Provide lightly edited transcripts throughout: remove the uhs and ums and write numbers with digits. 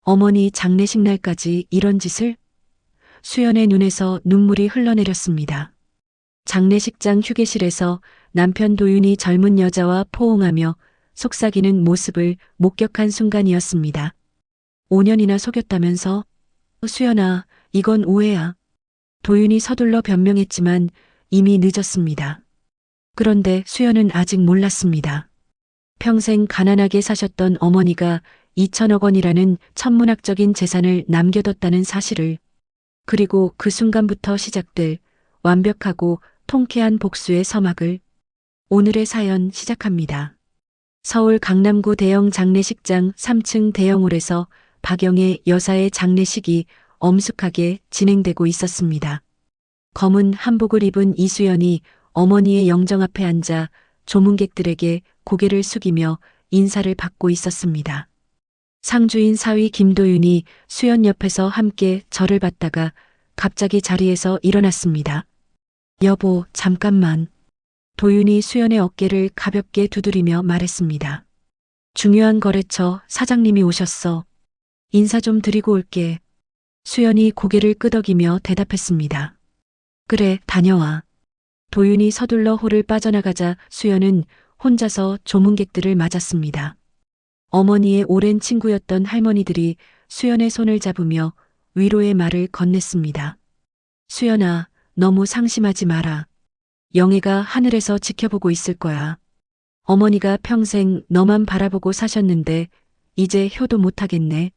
어머니 장례식 날까지 이런 짓을? 수연의 눈에서 눈물이 흘러내렸습니다. 장례식장 휴게실에서 남편 도윤이 젊은 여자와 포옹하며 속삭이는 모습을 목격한 순간이었습니다. 5년이나 속였다면서? 수연아, 이건 오해야. 도윤이 서둘러 변명했지만 이미 늦었습니다. 그런데 수연은 아직 몰랐습니다. 평생 가난하게 사셨던 어머니가 2천억 원이라는 천문학적인 재산을 남겨뒀다는 사실을, 그리고 그 순간부터 시작될 완벽하고 통쾌한 복수의 서막을. 오늘의 사연 시작합니다. 서울 강남구 대형 장례식장 3층 대형홀에서 박영애 여사의 장례식이 엄숙하게 진행되고 있었습니다. 검은 한복을 입은 이수연이 어머니의 영정 앞에 앉아 조문객들에게 고개를 숙이며 인사를 받고 있었습니다. 상주인 사위 김도윤이 수연 옆에서 함께 절을 받다가 갑자기 자리에서 일어났습니다. 여보, 잠깐만. 도윤이 수연의 어깨를 가볍게 두드리며 말했습니다. 중요한 거래처 사장님이 오셨어. 인사 좀 드리고 올게. 수연이 고개를 끄덕이며 대답했습니다. 그래, 다녀와. 도윤이 서둘러 홀을 빠져나가자 수연은 혼자서 조문객들을 맞았습니다. 어머니의 오랜 친구였던 할머니들이 수연의 손을 잡으며 위로의 말을 건넸습니다. 수연아, 너무 상심하지 마라. 영애가 하늘에서 지켜보고 있을 거야. 어머니가 평생 너만 바라보고 사셨는데 이제 효도 못하겠네.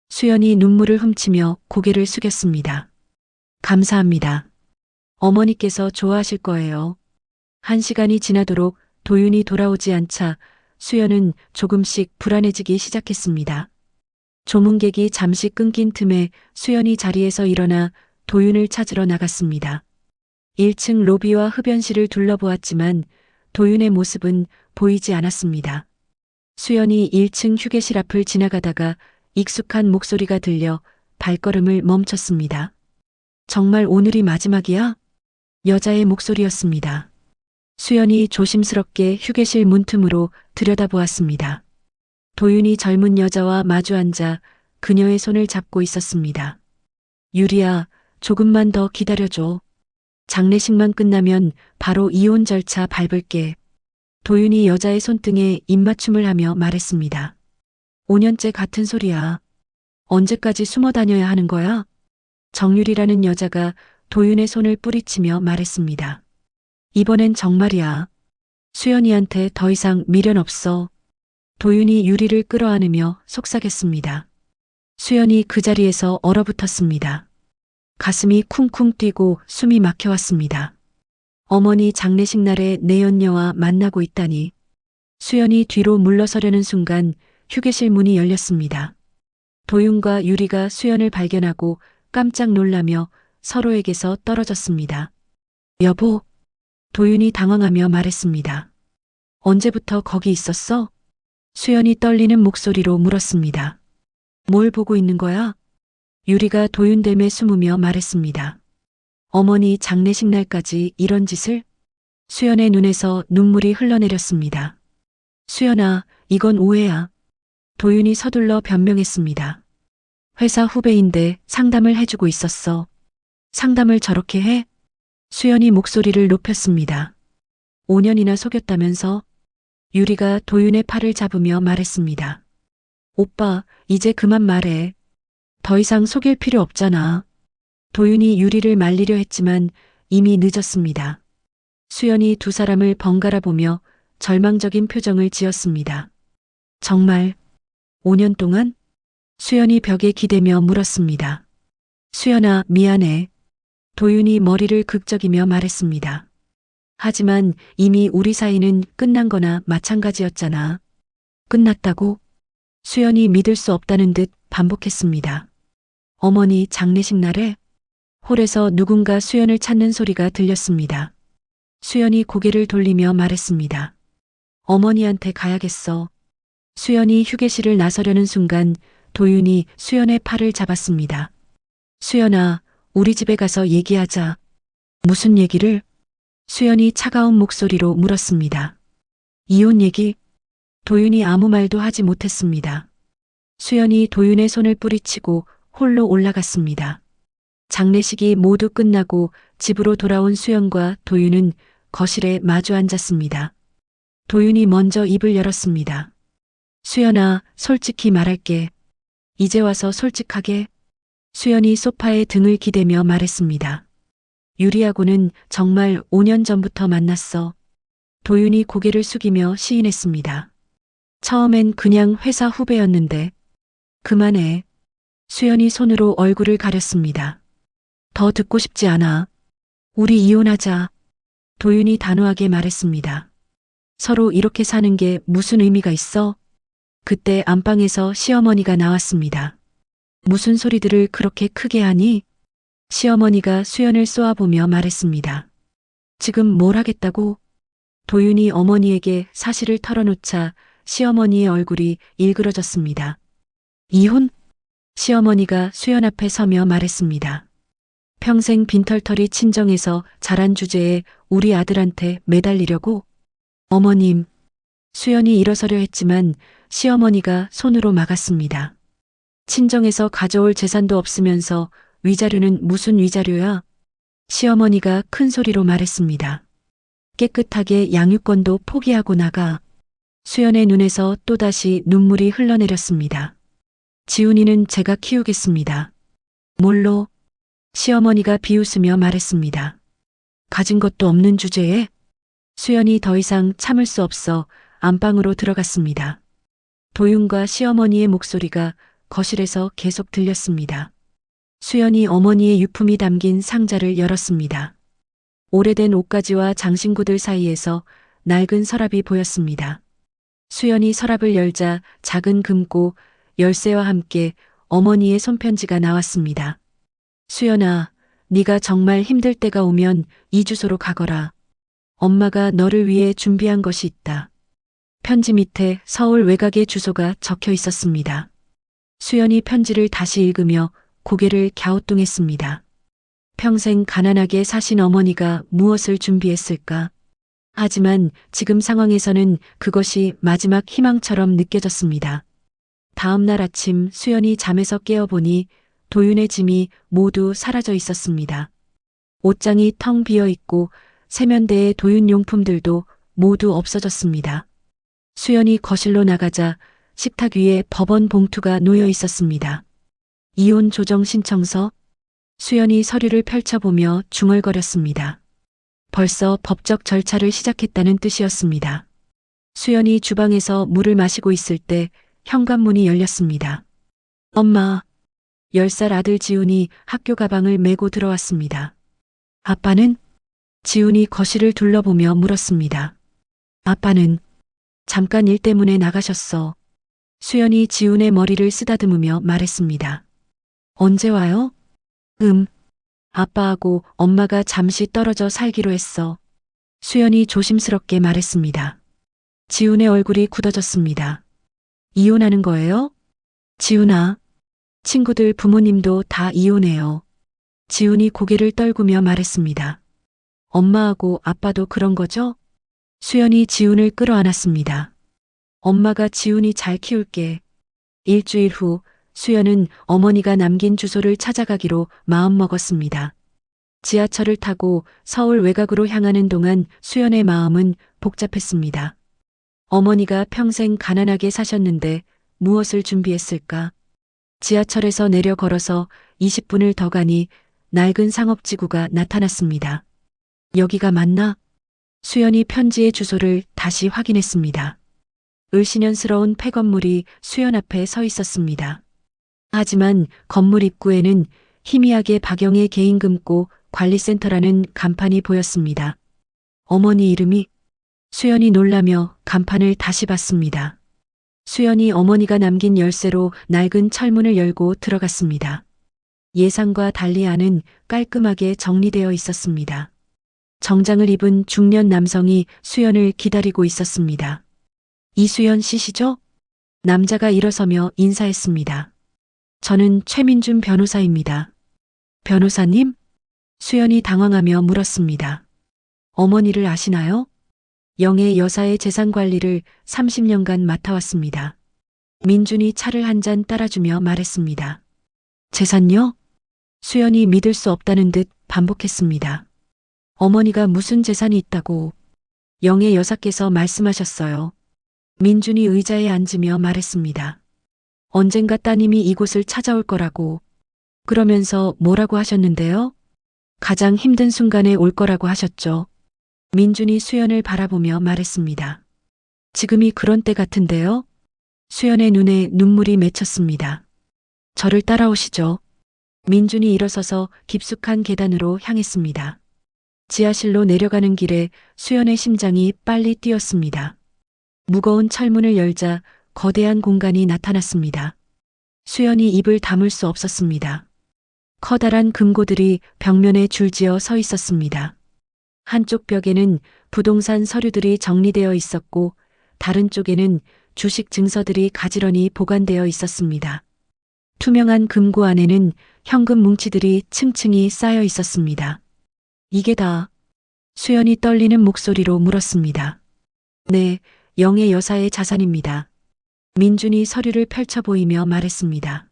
수연이 눈물을 훔치며 고개를 숙였습니다. 감사합니다. 어머니께서 좋아하실 거예요. 1시간이 지나도록 도윤이 돌아오지 않자 수연은 조금씩 불안해지기 시작했습니다. 조문객이 잠시 끊긴 틈에 수연이 자리에서 일어나 도윤을 찾으러 나갔습니다. 1층 로비와 흡연실을 둘러보았지만 도윤의 모습은 보이지 않았습니다. 수연이 1층 휴게실 앞을 지나가다가 익숙한 목소리가 들려 발걸음을 멈췄습니다. 정말 오늘이 마지막이야? 여자의 목소리였습니다. 수연이 조심스럽게 휴게실 문틈으로 들여다보았습니다. 도윤이 젊은 여자와 마주 앉아 그녀의 손을 잡고 있었습니다. 유리야, 조금만 더 기다려줘. 장례식만 끝나면 바로 이혼 절차 밟을게. 도윤이 여자의 손등에 입맞춤을 하며 말했습니다. 5년째 같은 소리야. 언제까지 숨어 다녀야 하는 거야? 정유리라는 여자가 도윤의 손을 뿌리치며 말했습니다. 이번엔 정말이야. 수연이한테 더 이상 미련 없어. 도윤이 유리를 끌어안으며 속삭였습니다. 수연이 그 자리에서 얼어붙었습니다. 가슴이 쿵쿵 뛰고 숨이 막혀왔습니다. 어머니 장례식 날에 내연녀와 만나고 있다니. 수연이 뒤로 물러서려는 순간 휴게실 문이 열렸습니다. 도윤과 유리가 수연을 발견하고 깜짝 놀라며 서로에게서 떨어졌습니다. 여보, 도윤이 당황하며 말했습니다. 언제부터 거기 있었어? 수연이 떨리는 목소리로 물었습니다. 뭘 보고 있는 거야? 유리가 도윤됨에 숨으며 말했습니다. 어머니 장례식 날까지 이런 짓을? 수연의 눈에서 눈물이 흘러내렸습니다. 수연아, 이건 오해야. 도윤이 서둘러 변명했습니다. 회사 후배인데 상담을 해주고 있었어. 상담을 저렇게 해? 수연이 목소리를 높였습니다. 5년이나 속였다면서? 유리가 도윤의 팔을 잡으며 말했습니다. 오빠, 이제 그만 말해. 더 이상 속일 필요 없잖아. 도윤이 유리를 말리려 했지만 이미 늦었습니다. 수연이 두 사람을 번갈아 보며 절망적인 표정을 지었습니다. 정말 5년 동안? 수연이 벽에 기대며 물었습니다. 수연아, 미안해. 도윤이 머리를 극적이며 말했습니다. 하지만 이미 우리 사이는 끝난 거나 마찬가지였잖아. 끝났다고? 수연이 믿을 수 없다는 듯 반복했습니다. 어머니 장례식 날에 홀에서 누군가 수연을 찾는 소리가 들렸습니다. 수연이 고개를 돌리며 말했습니다. 어머니한테 가야겠어. 수연이 휴게실을 나서려는 순간 도윤이 수연의 팔을 잡았습니다. 수연아, 우리 집에 가서 얘기하자. 무슨 얘기를? 수연이 차가운 목소리로 물었습니다. 이혼 얘기? 도윤이 아무 말도 하지 못했습니다. 수연이 도윤의 손을 뿌리치고 홀로 올라갔습니다. 장례식이 모두 끝나고 집으로 돌아온 수연과 도윤은 거실에 마주 앉았습니다. 도윤이 먼저 입을 열었습니다. 수연아, 솔직히 말할게. 이제 와서 솔직하게. 수연이 소파에 등을 기대며 말했습니다. 유리하고는 정말 5년 전부터 만났어. 도윤이 고개를 숙이며 시인했습니다. 처음엔 그냥 회사 후배였는데. 그만해. 수연이 손으로 얼굴을 가렸습니다. 더 듣고 싶지 않아. 우리 이혼하자. 도윤이 단호하게 말했습니다. 서로 이렇게 사는 게 무슨 의미가 있어? 그때 안방에서 시어머니가 나왔습니다. 무슨 소리들을 그렇게 크게 하니? 시어머니가 수연을 쏘아보며 말했습니다. 지금 뭘 하겠다고? 도윤이 어머니에게 사실을 털어놓자 시어머니의 얼굴이 일그러졌습니다. 이혼? 시어머니가 수연 앞에 서며 말했습니다. 평생 빈털터리 친정에서 자란 주제에 우리 아들한테 매달리려고? 어머님. 수연이 일어서려 했지만 시어머니가 손으로 막았습니다. 친정에서 가져올 재산도 없으면서 위자료는 무슨 위자료야? 시어머니가 큰 소리로 말했습니다. 깨끗하게 양육권도 포기하고 나가. 수연의 눈에서 또다시 눈물이 흘러내렸습니다. 지훈이는 제가 키우겠습니다. 뭘로? 시어머니가 비웃으며 말했습니다. 가진 것도 없는 주제에? 수연이 더 이상 참을 수 없어 안방으로 들어갔습니다. 도윤과 시어머니의 목소리가 거실에서 계속 들렸습니다. 수연이 어머니의 유품이 담긴 상자를 열었습니다. 오래된 옷가지와 장신구들 사이에서 낡은 서랍이 보였습니다. 수연이 서랍을 열자 작은 금고, 열쇠와 함께 어머니의 손편지가 나왔습니다. 수연아, 네가 정말 힘들 때가 오면 이 주소로 가거라. 엄마가 너를 위해 준비한 것이 있다. 편지 밑에 서울 외곽의 주소가 적혀 있었습니다. 수연이 편지를 다시 읽으며 고개를 갸우뚱했습니다. 평생 가난하게 사신 어머니가 무엇을 준비했을까? 하지만 지금 상황에서는 그것이 마지막 희망처럼 느껴졌습니다. 다음 날 아침 수연이 잠에서 깨어보니 도윤의 짐이 모두 사라져 있었습니다. 옷장이 텅 비어 있고 세면대의 도윤 용품들도 모두 없어졌습니다. 수연이 거실로 나가자 식탁 위에 법원 봉투가 놓여 있었습니다. 이혼 조정 신청서? 수연이 서류를 펼쳐보며 중얼거렸습니다. 벌써 법적 절차를 시작했다는 뜻이었습니다. 수연이 주방에서 물을 마시고 있을 때 현관문이 열렸습니다. 엄마. 10살 아들 지훈이 학교 가방을 메고 들어왔습니다. 아빠는? 지훈이 거실을 둘러보며 물었습니다. 아빠는 잠깐 일 때문에 나가셨어. 수연이 지훈의 머리를 쓰다듬으며 말했습니다. 언제 와요? 아빠하고 엄마가 잠시 떨어져 살기로 했어. 수연이 조심스럽게 말했습니다. 지훈의 얼굴이 굳어졌습니다. 이혼하는 거예요? 지훈아. 친구들 부모님도 다 이혼해요. 지훈이 고개를 떨구며 말했습니다. 엄마하고 아빠도 그런 거죠? 수연이 지훈을 끌어안았습니다. 엄마가 지훈이 잘 키울게. 일주일 후 수연은 어머니가 남긴 주소를 찾아가기로 마음먹었습니다. 지하철을 타고 서울 외곽으로 향하는 동안 수연의 마음은 복잡했습니다. 어머니가 평생 가난하게 사셨는데 무엇을 준비했을까? 지하철에서 내려 걸어서 20분을 더 가니 낡은 상업지구가 나타났습니다. 여기가 맞나? 수연이 편지의 주소를 다시 확인했습니다. 을씨년스러운 폐건물이 수연 앞에 서 있었습니다. 하지만 건물 입구에는 희미하게 박영의 개인금고 관리센터라는 간판이 보였습니다. 어머니 이름이? 수연이 놀라며 간판을 다시 봤습니다. 수연이 어머니가 남긴 열쇠로 낡은 철문을 열고 들어갔습니다. 예상과 달리 안은 깔끔하게 정리되어 있었습니다. 정장을 입은 중년 남성이 수연을 기다리고 있었습니다. 이수연 씨시죠? 남자가 일어서며 인사했습니다. 저는 최민준 변호사입니다. 변호사님? 수연이 당황하며 물었습니다. 어머니를 아시나요? 영애 여사의 재산 관리를 30년간 맡아왔습니다. 민준이 차를 한 잔 따라주며 말했습니다. 재산요? 수연이 믿을 수 없다는 듯 반복했습니다. 어머니가 무슨 재산이 있다고 영애 여사께서 말씀하셨어요. 민준이 의자에 앉으며 말했습니다. 언젠가 따님이 이곳을 찾아올 거라고. 그러면서 뭐라고 하셨는데요? 가장 힘든 순간에 올 거라고 하셨죠. 민준이 수연을 바라보며 말했습니다. 지금이 그런 때 같은데요? 수연의 눈에 눈물이 맺혔습니다. 저를 따라오시죠. 민준이 일어서서 깊숙한 계단으로 향했습니다. 지하실로 내려가는 길에 수연의 심장이 빨리 뛰었습니다. 무거운 철문을 열자 거대한 공간이 나타났습니다. 수연이 입을 다물 수 없었습니다. 커다란 금고들이 벽면에 줄지어 서 있었습니다. 한쪽 벽에는 부동산 서류들이 정리되어 있었고 다른 쪽에는 주식 증서들이 가지런히 보관되어 있었습니다. 투명한 금고 안에는 현금 뭉치들이 층층이 쌓여 있었습니다. 이게 다 수연이 떨리는 목소리로 물었습니다. 네, 영애 여사의 자산입니다. 민준이 서류를 펼쳐 보이며 말했습니다.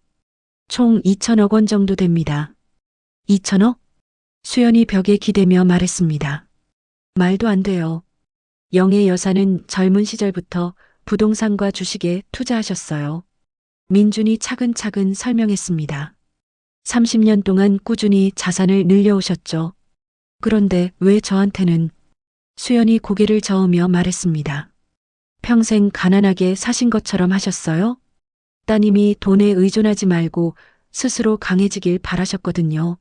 총 2천억 원 정도 됩니다. 2천억? 수연이 벽에 기대며 말했습니다. 말도 안 돼요. 영애 여사는 젊은 시절부터 부동산과 주식에 투자하셨어요. 민준이 차근차근 설명했습니다. 30년 동안 꾸준히 자산을 늘려오셨죠. 그런데 왜 저한테는? 수연이 고개를 저으며 말했습니다. 평생 가난하게 사신 것처럼 하셨어요? 따님이 돈에 의존하지 말고 스스로 강해지길 바라셨거든요.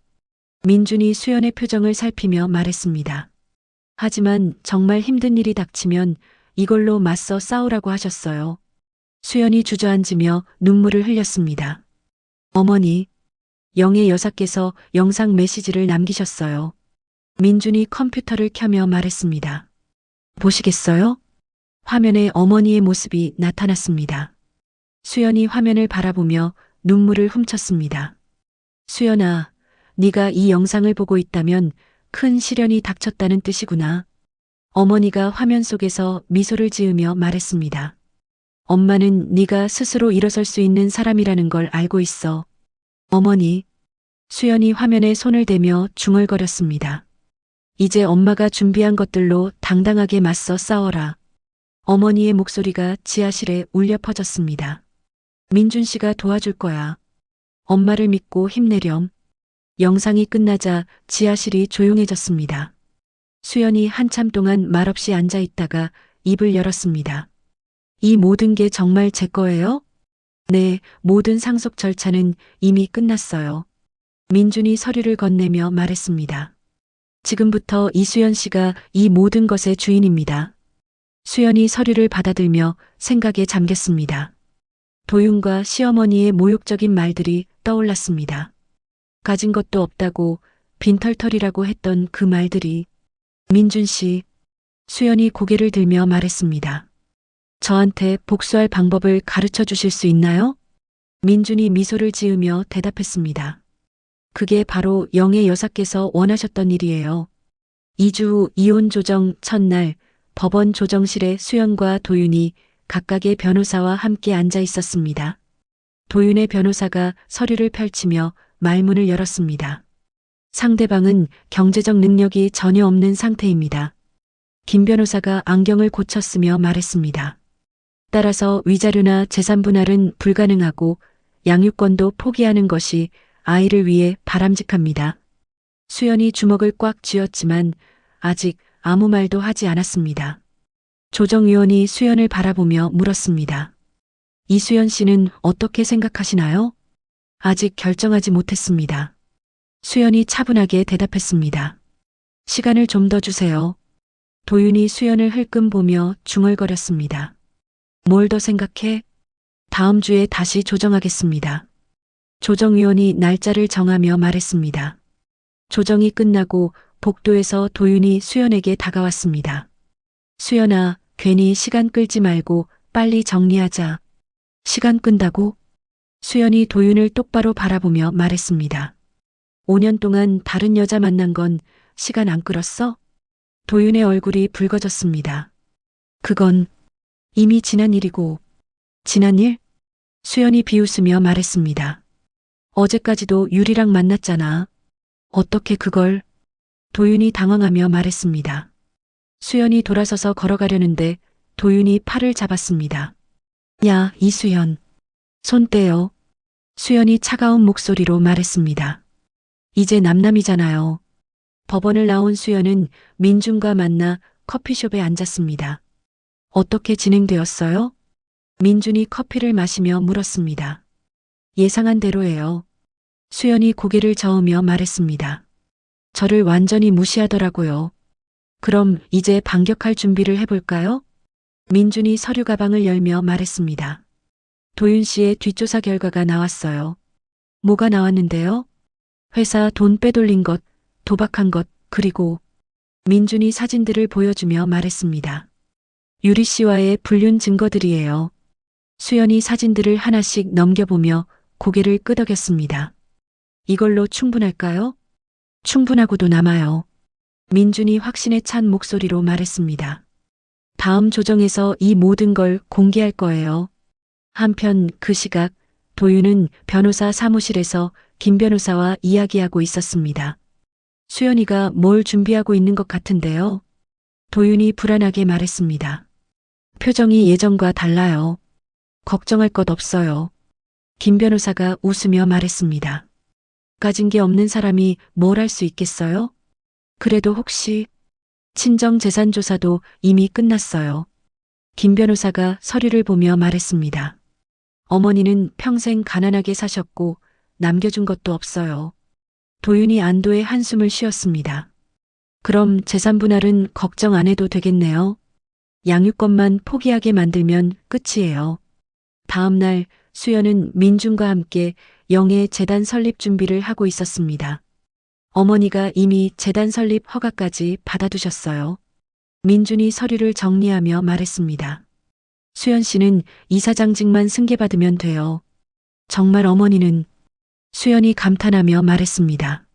민준이 수연의 표정을 살피며 말했습니다. 하지만 정말 힘든 일이 닥치면 이걸로 맞서 싸우라고 하셨어요. 수연이 주저앉으며 눈물을 흘렸습니다. 어머니, 영애 여사께서 영상 메시지를 남기셨어요. 민준이 컴퓨터를 켜며 말했습니다. 보시겠어요? 화면에 어머니의 모습이 나타났습니다. 수연이 화면을 바라보며 눈물을 훔쳤습니다. 수연아, 네가 이 영상을 보고 있다면 큰 시련이 닥쳤다는 뜻이구나. 어머니가 화면 속에서 미소를 지으며 말했습니다. 엄마는 네가 스스로 일어설 수 있는 사람이라는 걸 알고 있어. 어머니. 수연이 화면에 손을 대며 중얼거렸습니다. 이제 엄마가 준비한 것들로 당당하게 맞서 싸워라. 어머니의 목소리가 지하실에 울려 퍼졌습니다. 민준 씨가 도와줄 거야. 엄마를 믿고 힘내렴. 영상이 끝나자 지하실이 조용해졌습니다. 수연이 한참 동안 말없이 앉아 있다가 입을 열었습니다. 이 모든 게 정말 제 거예요? 네, 모든 상속 절차는 이미 끝났어요. 민준이 서류를 건네며 말했습니다. 지금부터 이수연 씨가 이 모든 것의 주인입니다. 수연이 서류를 받아들며 생각에 잠겼습니다. 도윤과 시어머니의 모욕적인 말들이 떠올랐습니다. 가진 것도 없다고 빈털털이라고 했던 그 말들이. 민준 씨, 수연이 고개를 들며 말했습니다. 저한테 복수할 방법을 가르쳐 주실 수 있나요? 민준이 미소를 지으며 대답했습니다. 그게 바로 영애 여사께서 원하셨던 일이에요. 2주 후 이혼 조정 첫날 법원 조정실에 수연과 도윤이 각각의 변호사와 함께 앉아 있었습니다. 도윤의 변호사가 서류를 펼치며 말문을 열었습니다. 상대방은 경제적 능력이 전혀 없는 상태입니다. 김 변호사가 안경을 고쳤으며 말했습니다. 따라서 위자료나 재산 분할은 불가능하고 양육권도 포기하는 것이 아이를 위해 바람직합니다. 수연이 주먹을 꽉 쥐었지만 아직 아무 말도 하지 않았습니다. 조정위원이 수연을 바라보며 물었습니다. 이수연 씨는 어떻게 생각하시나요? 아직 결정하지 못했습니다. 수연이 차분하게 대답했습니다. 시간을 좀 더 주세요. 도윤이 수연을 흘끔 보며 중얼거렸습니다. 뭘 더 생각해? 다음 주에 다시 조정하겠습니다. 조정위원이 날짜를 정하며 말했습니다. 조정이 끝나고 복도에서 도윤이 수연에게 다가왔습니다. 수연아, 괜히 시간 끌지 말고 빨리 정리하자. 시간 끈다고? 수연이 도윤을 똑바로 바라보며 말했습니다. 5년 동안 다른 여자 만난 건 시간 안 끌었어? 도윤의 얼굴이 붉어졌습니다. 그건 이미 지난 일이고. 지난 일? 수연이 비웃으며 말했습니다. 어제까지도 유리랑 만났잖아. 어떻게 그걸? 도윤이 당황하며 말했습니다. 수연이 돌아서서 걸어가려는데 도윤이 팔을 잡았습니다. 야, 이수연. 손 떼요. 수연이 차가운 목소리로 말했습니다. 이제 남남이잖아요. 법원을 나온 수연은 민준과 만나 커피숍에 앉았습니다. 어떻게 진행되었어요? 민준이 커피를 마시며 물었습니다. 예상한 대로예요. 수연이 고개를 저으며 말했습니다. 저를 완전히 무시하더라고요. 그럼 이제 반격할 준비를 해볼까요? 민준이 서류 가방을 열며 말했습니다. 도윤 씨의 뒷조사 결과가 나왔어요. 뭐가 나왔는데요? 회사 돈 빼돌린 것, 도박한 것, 그리고 민준이 사진들을 보여주며 말했습니다. 유리 씨와의 불륜 증거들이에요. 수연이 사진들을 하나씩 넘겨보며 고개를 끄덕였습니다. 이걸로 충분할까요? 충분하고도 남아요. 민준이 확신에 찬 목소리로 말했습니다. 다음 조정에서 이 모든 걸 공개할 거예요. 한편 그 시각 도윤은 변호사 사무실에서 김 변호사와 이야기하고 있었습니다. 수연이가 뭘 준비하고 있는 것 같은데요. 도윤이 불안하게 말했습니다. 표정이 예전과 달라요. 걱정할 것 없어요. 김 변호사가 웃으며 말했습니다. 가진 게 없는 사람이 뭘 할 수 있겠어요? 그래도 혹시 친정 재산 조사도 이미 끝났어요. 김 변호사가 서류를 보며 말했습니다. 어머니는 평생 가난하게 사셨고 남겨준 것도 없어요. 도윤이 안도의 한숨을 쉬었습니다. 그럼 재산 분할은 걱정 안 해도 되겠네요. 양육권만 포기하게 만들면 끝이에요. 다음 날 수연은 민준과 함께 영예 재단 설립 준비를 하고 있었습니다. 어머니가 이미 재단 설립 허가까지 받아두셨어요. 민준이 서류를 정리하며 말했습니다. 수연 씨는 이사장직만 승계받으면 돼요. 정말 어머니는 수연이 감탄하며 말했습니다.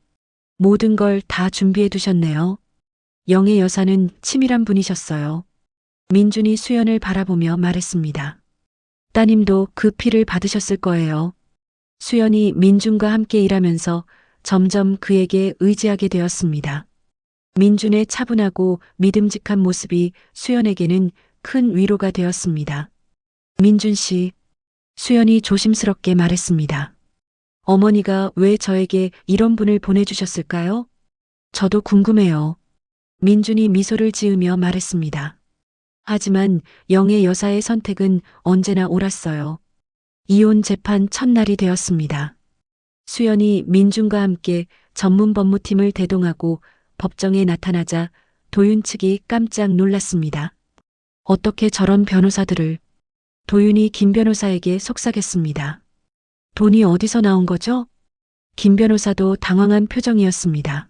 모든 걸 다 준비해 두셨네요. 영예 여사는 치밀한 분이셨어요. 민준이 수연을 바라보며 말했습니다. 따님도 그 피를 받으셨을 거예요. 수연이 민준과 함께 일하면서 점점 그에게 의지하게 되었습니다. 민준의 차분하고 믿음직한 모습이 수연에게는 큰 위로가 되었습니다. 민준 씨, 수연이 조심스럽게 말했습니다. 어머니가 왜 저에게 이런 분을 보내주셨을까요? 저도 궁금해요. 민준이 미소를 지으며 말했습니다. 하지만 영예 여사의 선택은 언제나 옳았어요. 이혼 재판 첫날이 되었습니다. 수연이 민준과 함께 전문 법무팀을 대동하고 법정에 나타나자 도윤 측이 깜짝 놀랐습니다. 어떻게 저런 변호사들을? 도윤이 김 변호사에게 속삭였습니다. 돈이 어디서 나온 거죠? 김 변호사도 당황한 표정이었습니다.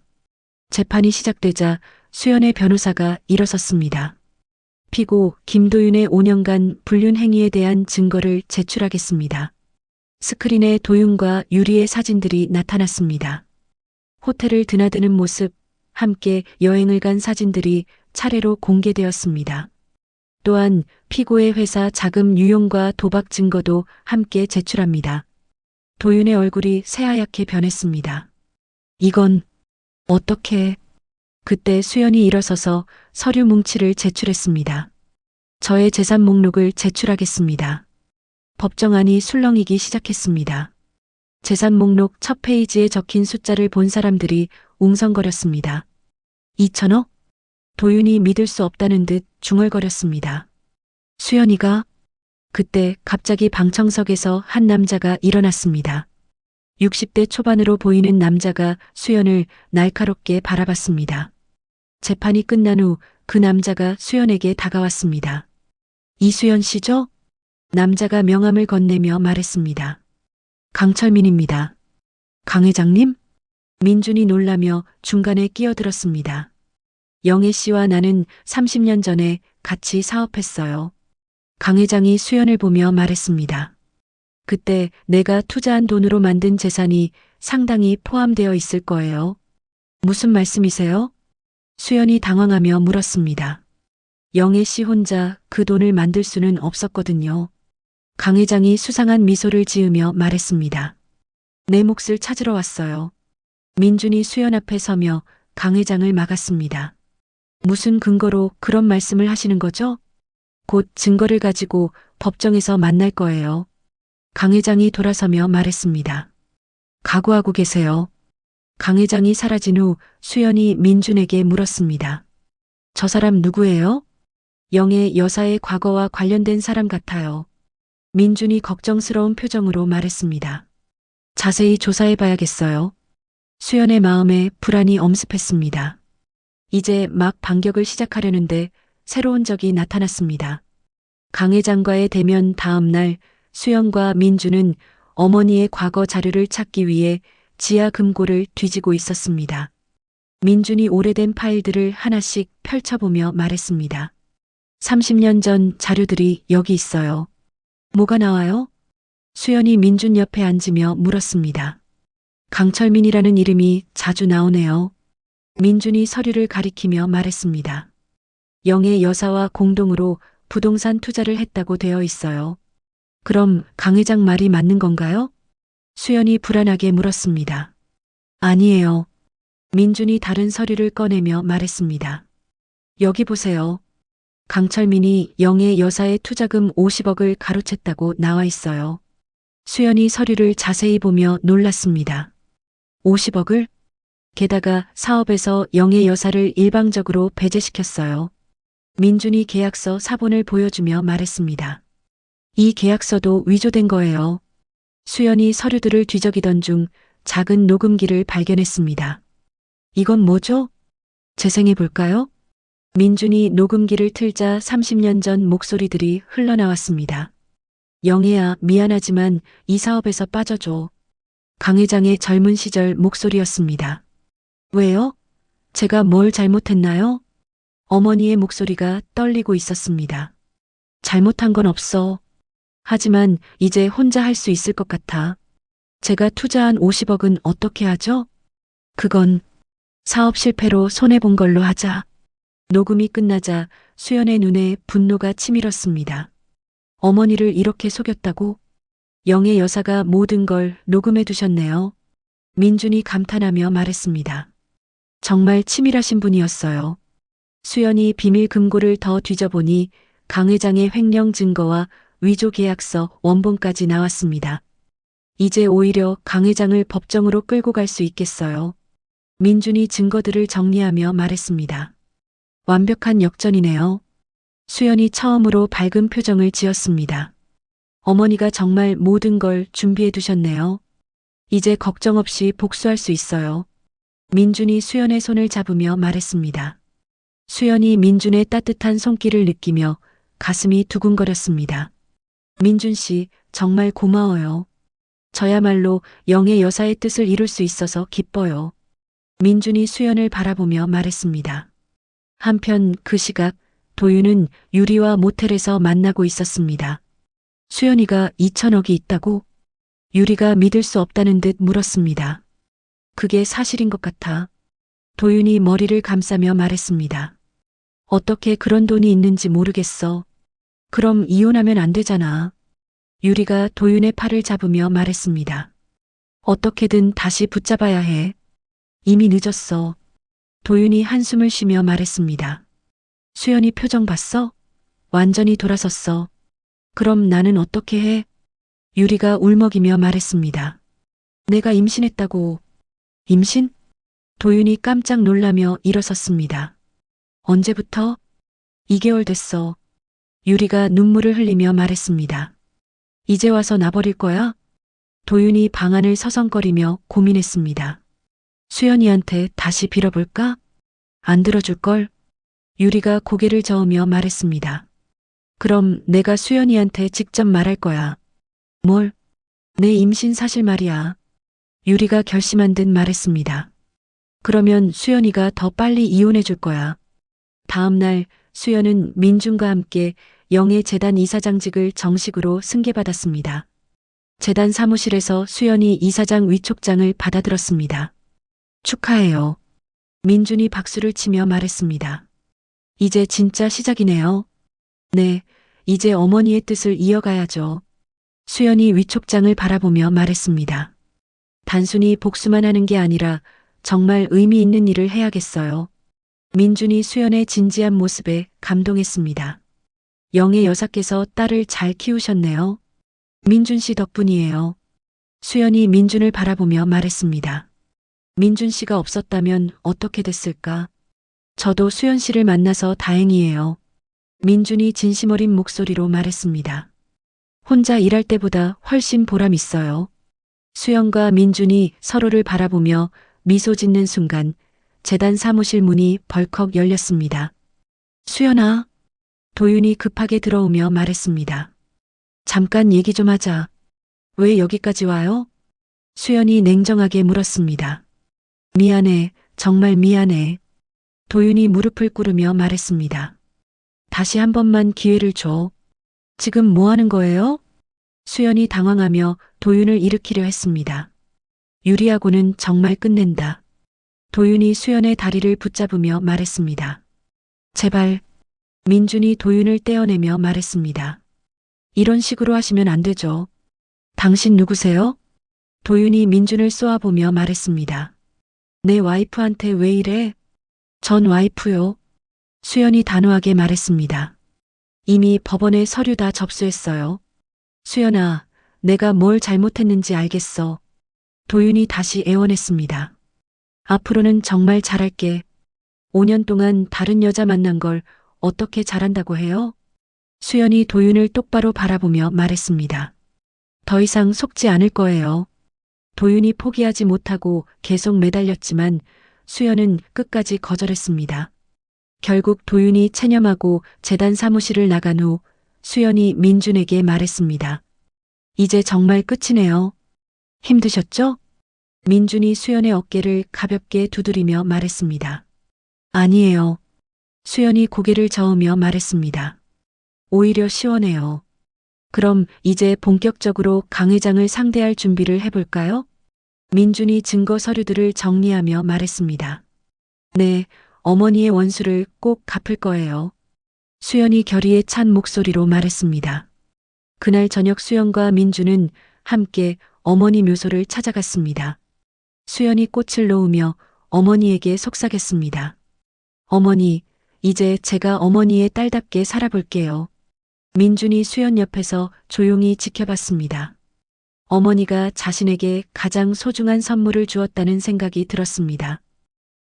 재판이 시작되자 수연의 변호사가 일어섰습니다. 피고 김도윤의 5년간 불륜 행위에 대한 증거를 제출하겠습니다. 스크린에 도윤과 유리의 사진들이 나타났습니다. 호텔을 드나드는 모습, 함께 여행을 간 사진들이 차례로 공개되었습니다. 또한 피고의 회사 자금 유용과 도박 증거도 함께 제출합니다. 도윤의 얼굴이 새하얗게 변했습니다. 이건 어떻게... 그때 수연이 일어서서 서류 뭉치를 제출했습니다. 저의 재산 목록을 제출하겠습니다. 법정안이 술렁이기 시작했습니다. 재산 목록 첫 페이지에 적힌 숫자를 본 사람들이 웅성거렸습니다. 2천억? 도윤이 믿을 수 없다는 듯 중얼거렸습니다. 수연이가? 그때 갑자기 방청석에서 한 남자가 일어났습니다. 60대 초반으로 보이는 남자가 수연을 날카롭게 바라봤습니다. 재판이 끝난 후 그 남자가 수연에게 다가왔습니다. 이수연 씨죠? 남자가 명함을 건네며 말했습니다. 강철민입니다. 강 회장님? 민준이 놀라며 중간에 끼어들었습니다. 영애 씨와 나는 30년 전에 같이 사업했어요. 강 회장이 수연을 보며 말했습니다. 그때 내가 투자한 돈으로 만든 재산이 상당히 포함되어 있을 거예요. 무슨 말씀이세요? 수연이 당황하며 물었습니다. 영애 씨 혼자 그 돈을 만들 수는 없었거든요. 강 회장이 수상한 미소를 지으며 말했습니다. 내 몫을 찾으러 왔어요. 민준이 수연 앞에 서며 강 회장을 막았습니다. 무슨 근거로 그런 말씀을 하시는 거죠? 곧 증거를 가지고 법정에서 만날 거예요. 강 회장이 돌아서며 말했습니다. 각오하고 계세요. 강 회장이 사라진 후 수연이 민준에게 물었습니다. 저 사람 누구예요? 영애 여사의 과거와 관련된 사람 같아요. 민준이 걱정스러운 표정으로 말했습니다. 자세히 조사해 봐야겠어요. 수연의 마음에 불안이 엄습했습니다. 이제 막 반격을 시작하려는데 새로운 적이 나타났습니다. 강 회장과의 대면 다음 날 수연과 민준은 어머니의 과거 자료를 찾기 위해 지하 금고를 뒤지고 있었습니다. 민준이 오래된 파일들을 하나씩 펼쳐보며 말했습니다. 30년 전 자료들이 여기 있어요. 뭐가 나와요? 수연이 민준 옆에 앉으며 물었습니다. 강철민이라는 이름이 자주 나오네요. 민준이 서류를 가리키며 말했습니다. 영애 여사와 공동으로 부동산 투자를 했다고 되어 있어요. 그럼 강 회장 말이 맞는 건가요? 수연이 불안하게 물었습니다. 아니에요. 민준이 다른 서류를 꺼내며 말했습니다. 여기 보세요. 강철민이 영애 여사의 투자금 50억을 가로챘다고 나와 있어요. 수연이 서류를 자세히 보며 놀랐습니다. 50억을? 게다가 사업에서 영애 여사를 일방적으로 배제시켰어요. 민준이 계약서 사본을 보여주며 말했습니다. 이 계약서도 위조된 거예요. 수연이 서류들을 뒤적이던 중 작은 녹음기를 발견했습니다. 이건 뭐죠? 재생해 볼까요? 민준이 녹음기를 틀자 30년 전 목소리들이 흘러나왔습니다. 영애야, 미안하지만 이 사업에서 빠져줘. 강 회장의 젊은 시절 목소리였습니다. 왜요? 제가 뭘 잘못했나요? 어머니의 목소리가 떨리고 있었습니다. 잘못한 건 없어. 하지만 이제 혼자 할 수 있을 것 같아. 제가 투자한 50억은 어떻게 하죠? 그건 사업 실패로 손해본 걸로 하자. 녹음이 끝나자 수연의 눈에 분노가 치밀었습니다. 어머니를 이렇게 속였다고? 영애 여사가 모든 걸 녹음해 두셨네요. 민준이 감탄하며 말했습니다. 정말 치밀하신 분이었어요. 수연이 비밀 금고를 더 뒤져보니 강 회장의 횡령 증거와 위조 계약서 원본까지 나왔습니다. 이제 오히려 강 회장을 법정으로 끌고 갈 수 있겠어요. 민준이 증거들을 정리하며 말했습니다. 완벽한 역전이네요. 수연이 처음으로 밝은 표정을 지었습니다. 어머니가 정말 모든 걸 준비해 두셨네요. 이제 걱정 없이 복수할 수 있어요. 민준이 수연의 손을 잡으며 말했습니다. 수연이 민준의 따뜻한 손길을 느끼며 가슴이 두근거렸습니다. 민준 씨, 정말 고마워요. 저야말로 영애 여사의 뜻을 이룰 수 있어서 기뻐요. 민준이 수연을 바라보며 말했습니다. 한편 그 시각 도윤은 유리와 모텔에서 만나고 있었습니다. 수연이가 2천억이 있다고? 유리가 믿을 수 없다는 듯 물었습니다. 그게 사실인 것 같아. 도윤이 머리를 감싸며 말했습니다. 어떻게 그런 돈이 있는지 모르겠어. 그럼 이혼하면 안 되잖아. 유리가 도윤의 팔을 잡으며 말했습니다. 어떻게든 다시 붙잡아야 해. 이미 늦었어. 도윤이 한숨을 쉬며 말했습니다. 수연이 표정 봤어? 완전히 돌아섰어. 그럼 나는 어떻게 해? 유리가 울먹이며 말했습니다. 내가 임신했다고. 임신? 도윤이 깜짝 놀라며 일어섰습니다. 언제부터? 2개월 됐어. 유리가 눈물을 흘리며 말했습니다. 이제 와서 나버릴 거야? 도윤이 방안을 서성거리며 고민했습니다. 수연이한테 다시 빌어볼까? 안 들어줄걸? 유리가 고개를 저으며 말했습니다. 그럼 내가 수연이한테 직접 말할 거야. 뭘? 내 임신 사실 말이야. 유리가 결심한 듯 말했습니다. 그러면 수연이가 더 빨리 이혼해 줄 거야. 다음 날 수연은 민준과 함께 영애 재단 이사장직을 정식으로 승계받았습니다. 재단 사무실에서 수연이 이사장 위촉장을 받아들었습니다. 축하해요. 민준이 박수를 치며 말했습니다. 이제 진짜 시작이네요. 네, 이제 어머니의 뜻을 이어가야죠. 수연이 위촉장을 바라보며 말했습니다. 단순히 복수만 하는 게 아니라 정말 의미 있는 일을 해야겠어요. 민준이 수연의 진지한 모습에 감동했습니다. 영애 여사께서 딸을 잘 키우셨네요. 민준 씨 덕분이에요. 수연이 민준을 바라보며 말했습니다. 민준 씨가 없었다면 어떻게 됐을까? 저도 수연 씨를 만나서 다행이에요. 민준이 진심 어린 목소리로 말했습니다. 혼자 일할 때보다 훨씬 보람 있어요. 수연과 민준이 서로를 바라보며 미소 짓는 순간 재단 사무실 문이 벌컥 열렸습니다. 수연아. 도윤이 급하게 들어오며 말했습니다. 잠깐 얘기 좀 하자. 왜 여기까지 와요? 수연이 냉정하게 물었습니다. 미안해, 정말 미안해. 도윤이 무릎을 꿇으며 말했습니다. 다시 한 번만 기회를 줘. 지금 뭐 하는 거예요? 수연이 당황하며 도윤을 일으키려 했습니다. 유리하고는 정말 끝낸다. 도윤이 수연의 다리를 붙잡으며 말했습니다. 제발. 민준이 도윤을 떼어내며 말했습니다. 이런 식으로 하시면 안 되죠. 당신 누구세요? 도윤이 민준을 쏘아보며 말했습니다. 내 와이프한테 왜 이래? 전 와이프요. 수연이 단호하게 말했습니다. 이미 법원에 서류 다 접수했어요. 수연아, 내가 뭘 잘못했는지 알겠어. 도윤이 다시 애원했습니다. 앞으로는 정말 잘할게. 5년 동안 다른 여자 만난 걸 어떻게 잘한다고 해요? 수연이 도윤을 똑바로 바라보며 말했습니다. 더 이상 속지 않을 거예요. 도윤이 포기하지 못하고 계속 매달렸지만 수연은 끝까지 거절했습니다. 결국 도윤이 체념하고 재단 사무실을 나간 후 수연이 민준에게 말했습니다. 이제 정말 끝이네요. 힘드셨죠? 민준이 수연의 어깨를 가볍게 두드리며 말했습니다. 아니에요. 수연이 고개를 저으며 말했습니다. 오히려 시원해요. 그럼 이제 본격적으로 강 회장을 상대할 준비를 해볼까요? 민준이 증거 서류들을 정리하며 말했습니다. 네, 어머니의 원수를 꼭 갚을 거예요. 수연이 결의에 찬 목소리로 말했습니다. 그날 저녁 수연과 민준은 함께 어머니 묘소를 찾아갔습니다. 수연이 꽃을 놓으며 어머니에게 속삭였습니다. 어머니, 이제 제가 어머니의 딸답게 살아볼게요. 민준이 수연 옆에서 조용히 지켜봤습니다. 어머니가 자신에게 가장 소중한 선물을 주었다는 생각이 들었습니다.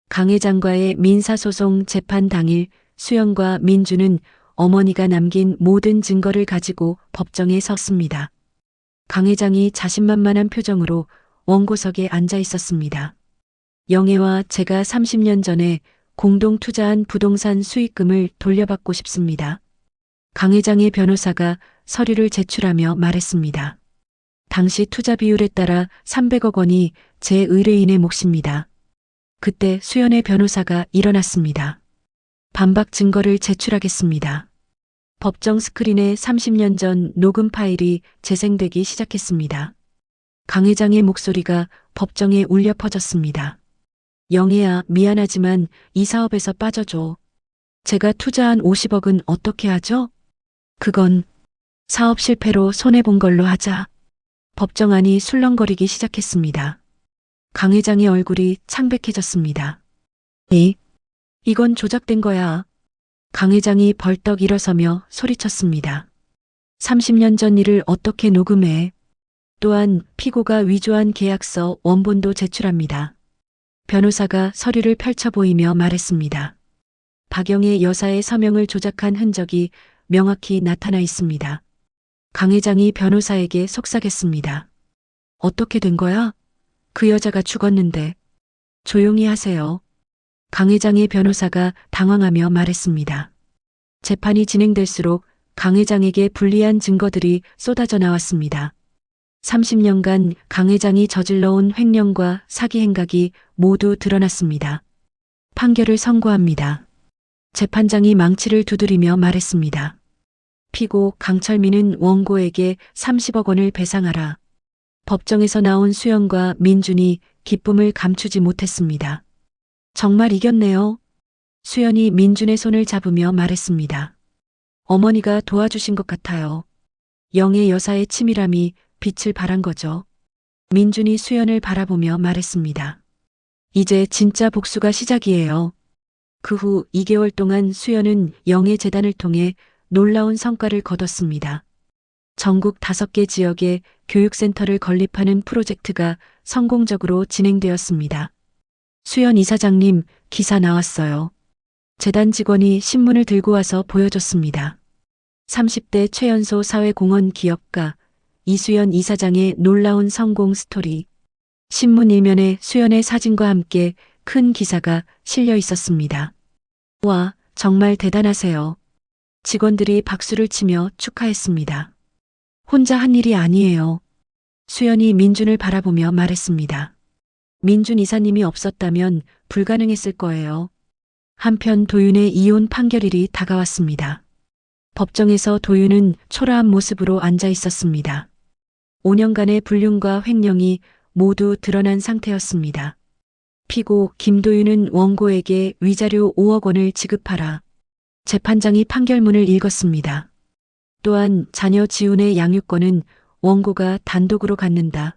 강 회장과의 민사소송 재판 당일 수연과 민준은 어머니가 남긴 모든 증거를 가지고 법정에 섰습니다. 강 회장이 자신만만한 표정으로 원고석에 앉아 있었습니다. 영애와 제가 30년 전에 공동 투자한 부동산 수익금을 돌려받고 싶습니다. 강 회장의 변호사가 서류를 제출하며 말했습니다. 당시 투자 비율에 따라 300억 원이 제 의뢰인의 몫입니다. 그때 수연의 변호사가 일어났습니다. 반박 증거를 제출하겠습니다. 법정 스크린에 30년 전 녹음 파일이 재생되기 시작했습니다. 강 회장의 목소리가 법정에 울려 퍼졌습니다. 영애야, 미안하지만 이 사업에서 빠져줘. 제가 투자한 50억은 어떻게 하죠? 그건 사업 실패로 손해본 걸로 하자. 법정 안이 술렁거리기 시작했습니다. 강 회장의 얼굴이 창백해졌습니다. 이건 조작된 거야. 강 회장이 벌떡 일어서며 소리쳤습니다. 30년 전 일을 어떻게 녹음해? 또한 피고가 위조한 계약서 원본도 제출합니다. 변호사가 서류를 펼쳐 보이며 말했습니다. 박영애 여사의 서명을 조작한 흔적이 명확히 나타나 있습니다. 강 회장이 변호사에게 속삭였습니다. 어떻게 된 거야? 그 여자가 죽었는데. 조용히 하세요. 강 회장의 변호사가 당황하며 말했습니다. 재판이 진행될수록 강 회장에게 불리한 증거들이 쏟아져 나왔습니다. 30년간 강 회장이 저질러온 횡령과 사기 행각이 모두 드러났습니다. 판결을 선고합니다. 재판장이 망치를 두드리며 말했습니다. 피고 강철민은 원고에게 30억 원을 배상하라. 법정에서 나온 수연과 민준이 기쁨을 감추지 못했습니다. 정말 이겼네요. 수연이 민준의 손을 잡으며 말했습니다. 어머니가 도와주신 것 같아요. 영의 여사의 치밀함이 빛을 발한 거죠. 민준이 수연을 바라보며 말했습니다. 이제 진짜 복수가 시작이에요. 그 후 2개월 동안 수연은 영의 재단을 통해 놀라운 성과를 거뒀습니다. 전국 5개 지역에 교육센터를 건립하는 프로젝트가 성공적으로 진행되었습니다. 수연 이사장님, 기사 나왔어요. 재단 직원이 신문을 들고 와서 보여줬습니다. 30대 최연소 사회공헌 기업가 이수연 이사장의 놀라운 성공 스토리. 신문 일면에 수연의 사진과 함께 큰 기사가 실려 있었습니다. 와, 정말 대단하세요. 직원들이 박수를 치며 축하했습니다. 혼자 한 일이 아니에요. 수연이 민준을 바라보며 말했습니다. 민준 이사님이 없었다면 불가능했을 거예요. 한편 도윤의 이혼 판결일이 다가왔습니다. 법정에서 도윤은 초라한 모습으로 앉아 있었습니다. 5년간의 불륜과 횡령이 모두 드러난 상태였습니다. 피고 김도윤은 원고에게 위자료 5억 원을 지급하라. 재판장이 판결문을 읽었습니다. 또한 자녀 지훈의 양육권은 원고가 단독으로 갖는다.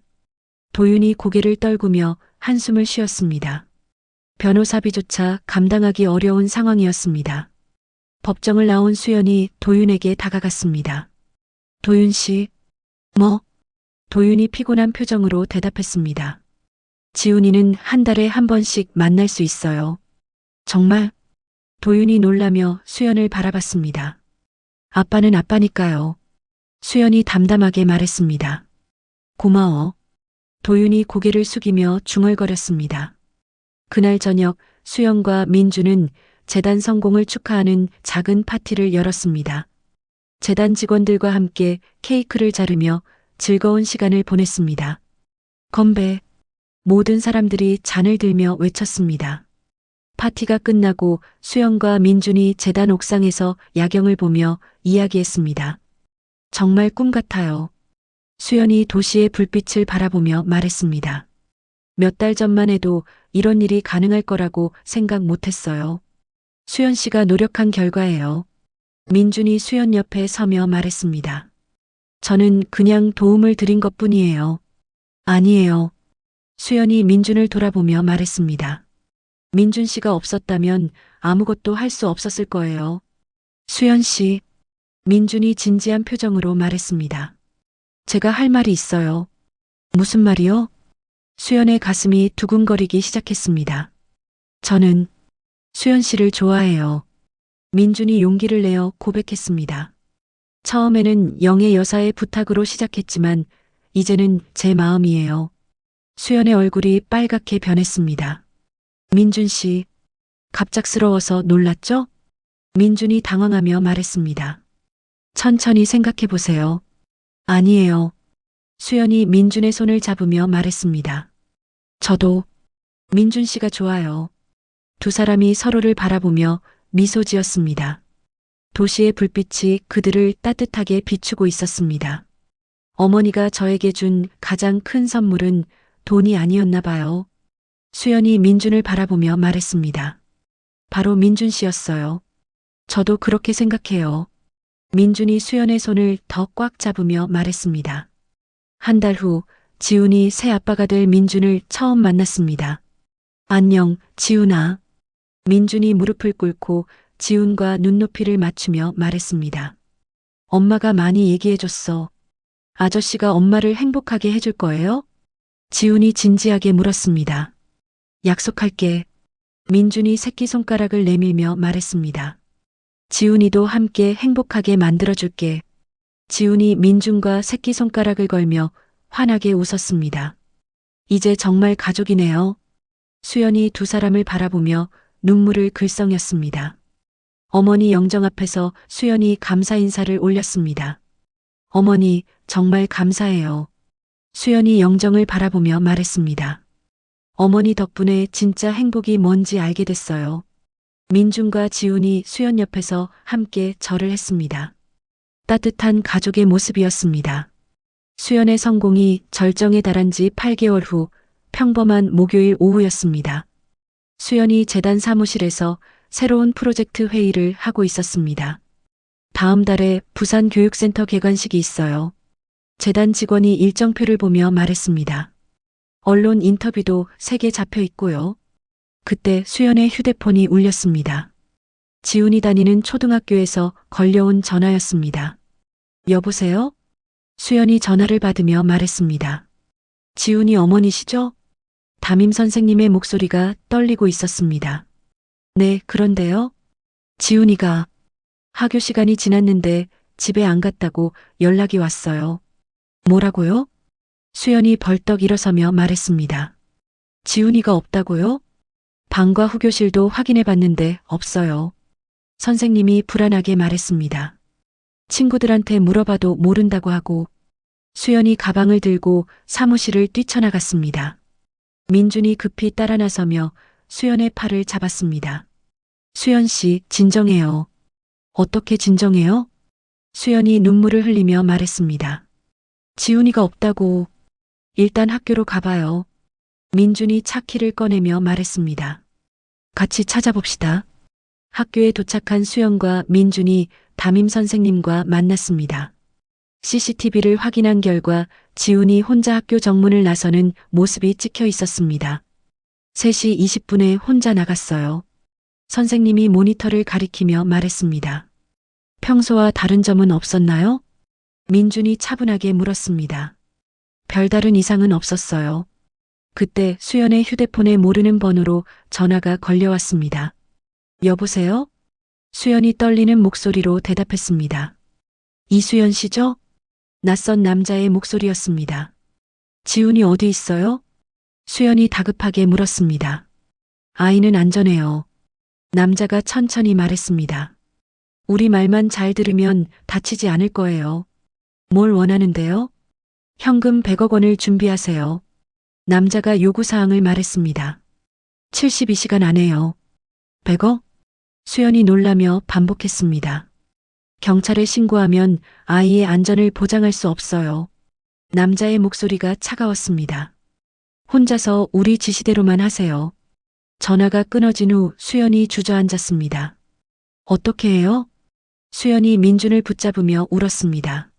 도윤이 고개를 떨구며 한숨을 쉬었습니다. 변호사비조차 감당하기 어려운 상황이었습니다. 법정을 나온 수연이 도윤에게 다가갔습니다. 도윤 씨, 뭐? 도윤이 피곤한 표정으로 대답했습니다. 지훈이는 한 달에 한 번씩 만날 수 있어요. 정말? 도윤이 놀라며 수연을 바라봤습니다. 아빠는 아빠니까요. 수연이 담담하게 말했습니다. 고마워. 도윤이 고개를 숙이며 중얼거렸습니다. 그날 저녁 수연과 민주는 재단 성공을 축하하는 작은 파티를 열었습니다. 재단 직원들과 함께 케이크를 자르며 즐거운 시간을 보냈습니다. 건배. 모든 사람들이 잔을 들며 외쳤습니다. 파티가 끝나고 수연과 민준이 재단 옥상에서 야경을 보며 이야기했습니다. 정말 꿈 같아요. 수연이 도시의 불빛을 바라보며 말했습니다. 몇 달 전만 해도 이런 일이 가능할 거라고 생각 못했어요. 수연 씨가 노력한 결과예요. 민준이 수연 옆에 서며 말했습니다. 저는 그냥 도움을 드린 것뿐이에요. 아니에요. 수연이 민준을 돌아보며 말했습니다. 민준 씨가 없었다면 아무것도 할 수 없었을 거예요. 수연 씨. 민준이 진지한 표정으로 말했습니다. 제가 할 말이 있어요. 무슨 말이요? 수연의 가슴이 두근거리기 시작했습니다. 저는 수연 씨를 좋아해요. 민준이 용기를 내어 고백했습니다. 처음에는 영의 여사의 부탁으로 시작했지만 이제는 제 마음이에요. 수연의 얼굴이 빨갛게 변했습니다. 민준 씨, 갑작스러워서 놀랐죠? 민준이 당황하며 말했습니다. 천천히 생각해 보세요. 아니에요. 수연이 민준의 손을 잡으며 말했습니다. 저도 민준 씨가 좋아요. 두 사람이 서로를 바라보며 미소 지었습니다. 도시의 불빛이 그들을 따뜻하게 비추고 있었습니다. 어머니가 저에게 준 가장 큰 선물은 돈이 아니었나 봐요. 수연이 민준을 바라보며 말했습니다. 바로 민준 씨였어요. 저도 그렇게 생각해요. 민준이 수연의 손을 더 꽉 잡으며 말했습니다. 한 달 후 지훈이 새 아빠가 될 민준을 처음 만났습니다. 안녕, 지훈아. 민준이 무릎을 꿇고 지훈과 눈높이를 맞추며 말했습니다. 엄마가 많이 얘기해줬어. 아저씨가 엄마를 행복하게 해줄 거예요? 지훈이 진지하게 물었습니다. 약속할게. 민준이 새끼손가락을 내밀며 말했습니다. 지훈이도 함께 행복하게 만들어줄게. 지훈이 민준과 새끼손가락을 걸며 환하게 웃었습니다. 이제 정말 가족이네요. 수연이 두 사람을 바라보며 눈물을 글썽였습니다. 어머니 영정 앞에서 수연이 감사 인사를 올렸습니다. 어머니, 정말 감사해요. 수연이 영정을 바라보며 말했습니다. 어머니 덕분에 진짜 행복이 뭔지 알게 됐어요. 민준과 지훈이 수연 옆에서 함께 절을 했습니다. 따뜻한 가족의 모습이었습니다. 수연의 성공이 절정에 달한 지 8개월 후 평범한 목요일 오후였습니다. 수연이 재단 사무실에서 새로운 프로젝트 회의를 하고 있었습니다. 다음 달에 부산 교육센터 개관식이 있어요. 재단 직원이 일정표를 보며 말했습니다. 언론 인터뷰도 3개 잡혀 있고요. 그때 수연의 휴대폰이 울렸습니다. 지훈이 다니는 초등학교에서 걸려온 전화였습니다. 여보세요? 수연이 전화를 받으며 말했습니다. 지훈이 어머니시죠? 담임 선생님의 목소리가 떨리고 있었습니다. 네, 그런데요. 지훈이가 학교 시간이 지났는데 집에 안 갔다고 연락이 왔어요. 뭐라고요? 수연이 벌떡 일어서며 말했습니다. 지훈이가 없다고요? 방과 후교실도 확인해 봤는데 없어요. 선생님이 불안하게 말했습니다. 친구들한테 물어봐도 모른다고 하고 수연이 가방을 들고 사무실을 뛰쳐나갔습니다. 민준이 급히 따라 나서며 수연의 팔을 잡았습니다. 수연 씨, 진정해요. 어떻게 진정해요? 수연이 눈물을 흘리며 말했습니다. 지훈이가 없다고. 일단 학교로 가봐요. 민준이 차키를 꺼내며 말했습니다. 같이 찾아봅시다. 학교에 도착한 수연과 민준이 담임 선생님과 만났습니다. CCTV를 확인한 결과 지훈이 혼자 학교 정문을 나서는 모습이 찍혀 있었습니다. 3시 20분에 혼자 나갔어요. 선생님이 모니터를 가리키며 말했습니다. 평소와 다른 점은 없었나요? 민준이 차분하게 물었습니다. 별다른 이상은 없었어요. 그때 수연의 휴대폰에 모르는 번호로 전화가 걸려왔습니다. 여보세요? 수연이 떨리는 목소리로 대답했습니다. 이수연 씨죠? 낯선 남자의 목소리였습니다. 지훈이 어디 있어요? 수연이 다급하게 물었습니다. 아이는 안전해요. 남자가 천천히 말했습니다. 우리 말만 잘 들으면 다치지 않을 거예요. 뭘 원하는데요? 현금 100억 원을 준비하세요. 남자가 요구사항을 말했습니다. 72시간 안에요. 100억? 수연이 놀라며 반복했습니다. 경찰에 신고하면 아이의 안전을 보장할 수 없어요. 남자의 목소리가 차가웠습니다. 혼자서 우리 지시대로만 하세요. 전화가 끊어진 후 수연이 주저앉았습니다. 어떻게 해요? 수연이 민준을 붙잡으며 울었습니다.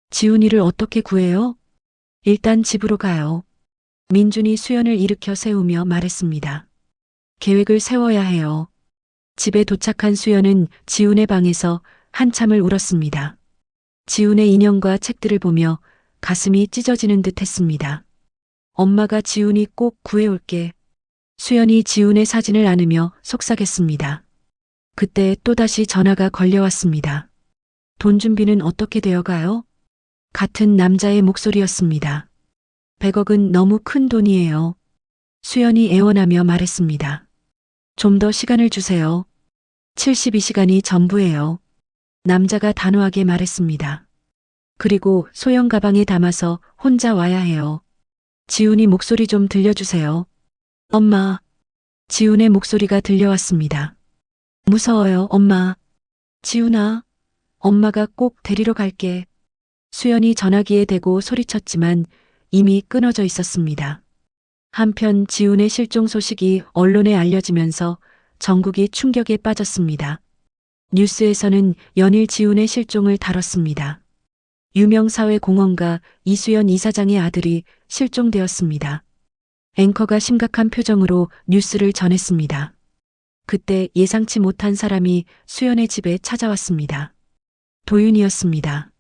지훈이를 어떻게 구해요? 일단 집으로 가요. 민준이 수연을 일으켜 세우며 말했습니다. 계획을 세워야 해요. 집에 도착한 수연은 지훈의 방에서 한참을 울었습니다. 지훈의 인형과 책들을 보며 가슴이 찢어지는 듯 했습니다. 엄마가 지훈이 꼭 구해올게. 수연이 지훈의 사진을 안으며 속삭였습니다. 그때 또다시 전화가 걸려왔습니다. 돈 준비는 어떻게 되어가요? 같은 남자의 목소리였습니다. 100억은 너무 큰 돈이에요. 수연이 애원하며 말했습니다. 좀 더 시간을 주세요. 72시간이 전부예요. 남자가 단호하게 말했습니다. 그리고 소형 가방에 담아서 혼자 와야 해요. 지훈이 목소리 좀 들려주세요. 엄마. 지훈의 목소리가 들려왔습니다. 무서워요, 엄마. 지훈아, 엄마가 꼭 데리러 갈게. 수연이 전화기에 대고 소리쳤지만 이미 끊어져 있었습니다. 한편 지훈의 실종 소식이 언론에 알려지면서 전국이 충격에 빠졌습니다. 뉴스에서는 연일 지훈의 실종을 다뤘습니다. 유명 사회 공헌가 이수연 이사장의 아들이 실종되었습니다. 앵커가 심각한 표정으로 뉴스를 전했습니다. 그때 예상치 못한 사람이 수연의 집에 찾아왔습니다. 도윤이었습니다.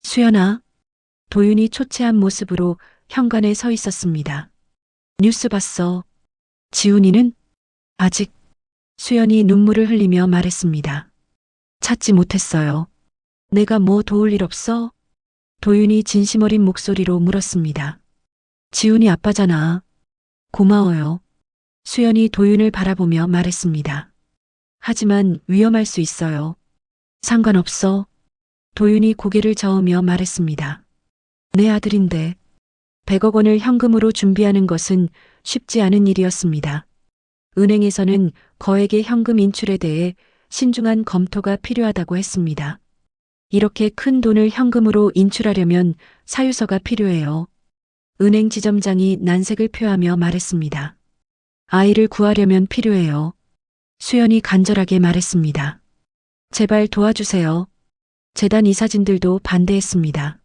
수연아. 도윤이 초췌한 모습으로 현관에 서 있었습니다. 뉴스 봤어. 지훈이는? 아직. 수연이 눈물을 흘리며 말했습니다. 찾지 못했어요. 내가 뭐 도울 일 없어? 도윤이 진심 어린 목소리로 물었습니다. 지훈이 아빠잖아. 고마워요. 수연이 도윤을 바라보며 말했습니다. 하지만 위험할 수 있어요. 상관없어. 도윤이 고개를 저으며 말했습니다. 내 아들인데. 100억 원을 현금으로 준비하는 것은 쉽지 않은 일이었습니다. 은행에서는 거액의 현금 인출에 대해 신중한 검토가 필요하다고 했습니다. 이렇게 큰 돈을 현금으로 인출하려면 사유서가 필요해요. 은행 지점장이 난색을 표하며 말했습니다. 아이를 구하려면 필요해요. 수연이 간절하게 말했습니다. 제발 도와주세요. 재단 이사진들도 반대했습니다.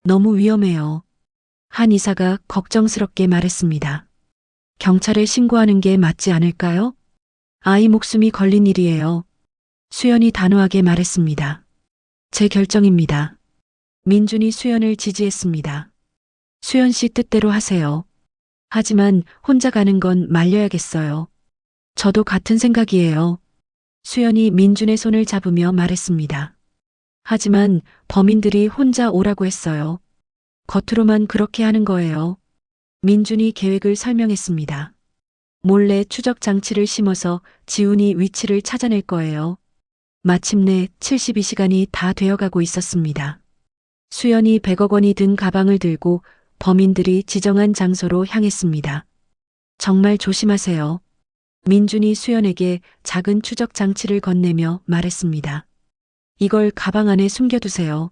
너무 위험해요. 한 이사가 걱정스럽게 말했습니다. 경찰에 신고하는 게 맞지 않을까요? 아이 목숨이 걸린 일이에요. 수연이 단호하게 말했습니다. 제 결정입니다. 민준이 수연을 지지했습니다. 수연 씨 뜻대로 하세요. 하지만 혼자 가는 건 말려야겠어요. 저도 같은 생각이에요. 수연이 민준의 손을 잡으며 말했습니다. 하지만 범인들이 혼자 오라고 했어요. 겉으로만 그렇게 하는 거예요. 민준이 계획을 설명했습니다. 몰래 추적 장치를 심어서 지훈이 위치를 찾아낼 거예요. 마침내 72시간이 다 되어가고 있었습니다. 수연이 100억 원이 든 가방을 들고 범인들이 지정한 장소로 향했습니다. 정말 조심하세요. 민준이 수연에게 작은 추적 장치를 건네며 말했습니다. 이걸 가방 안에 숨겨두세요.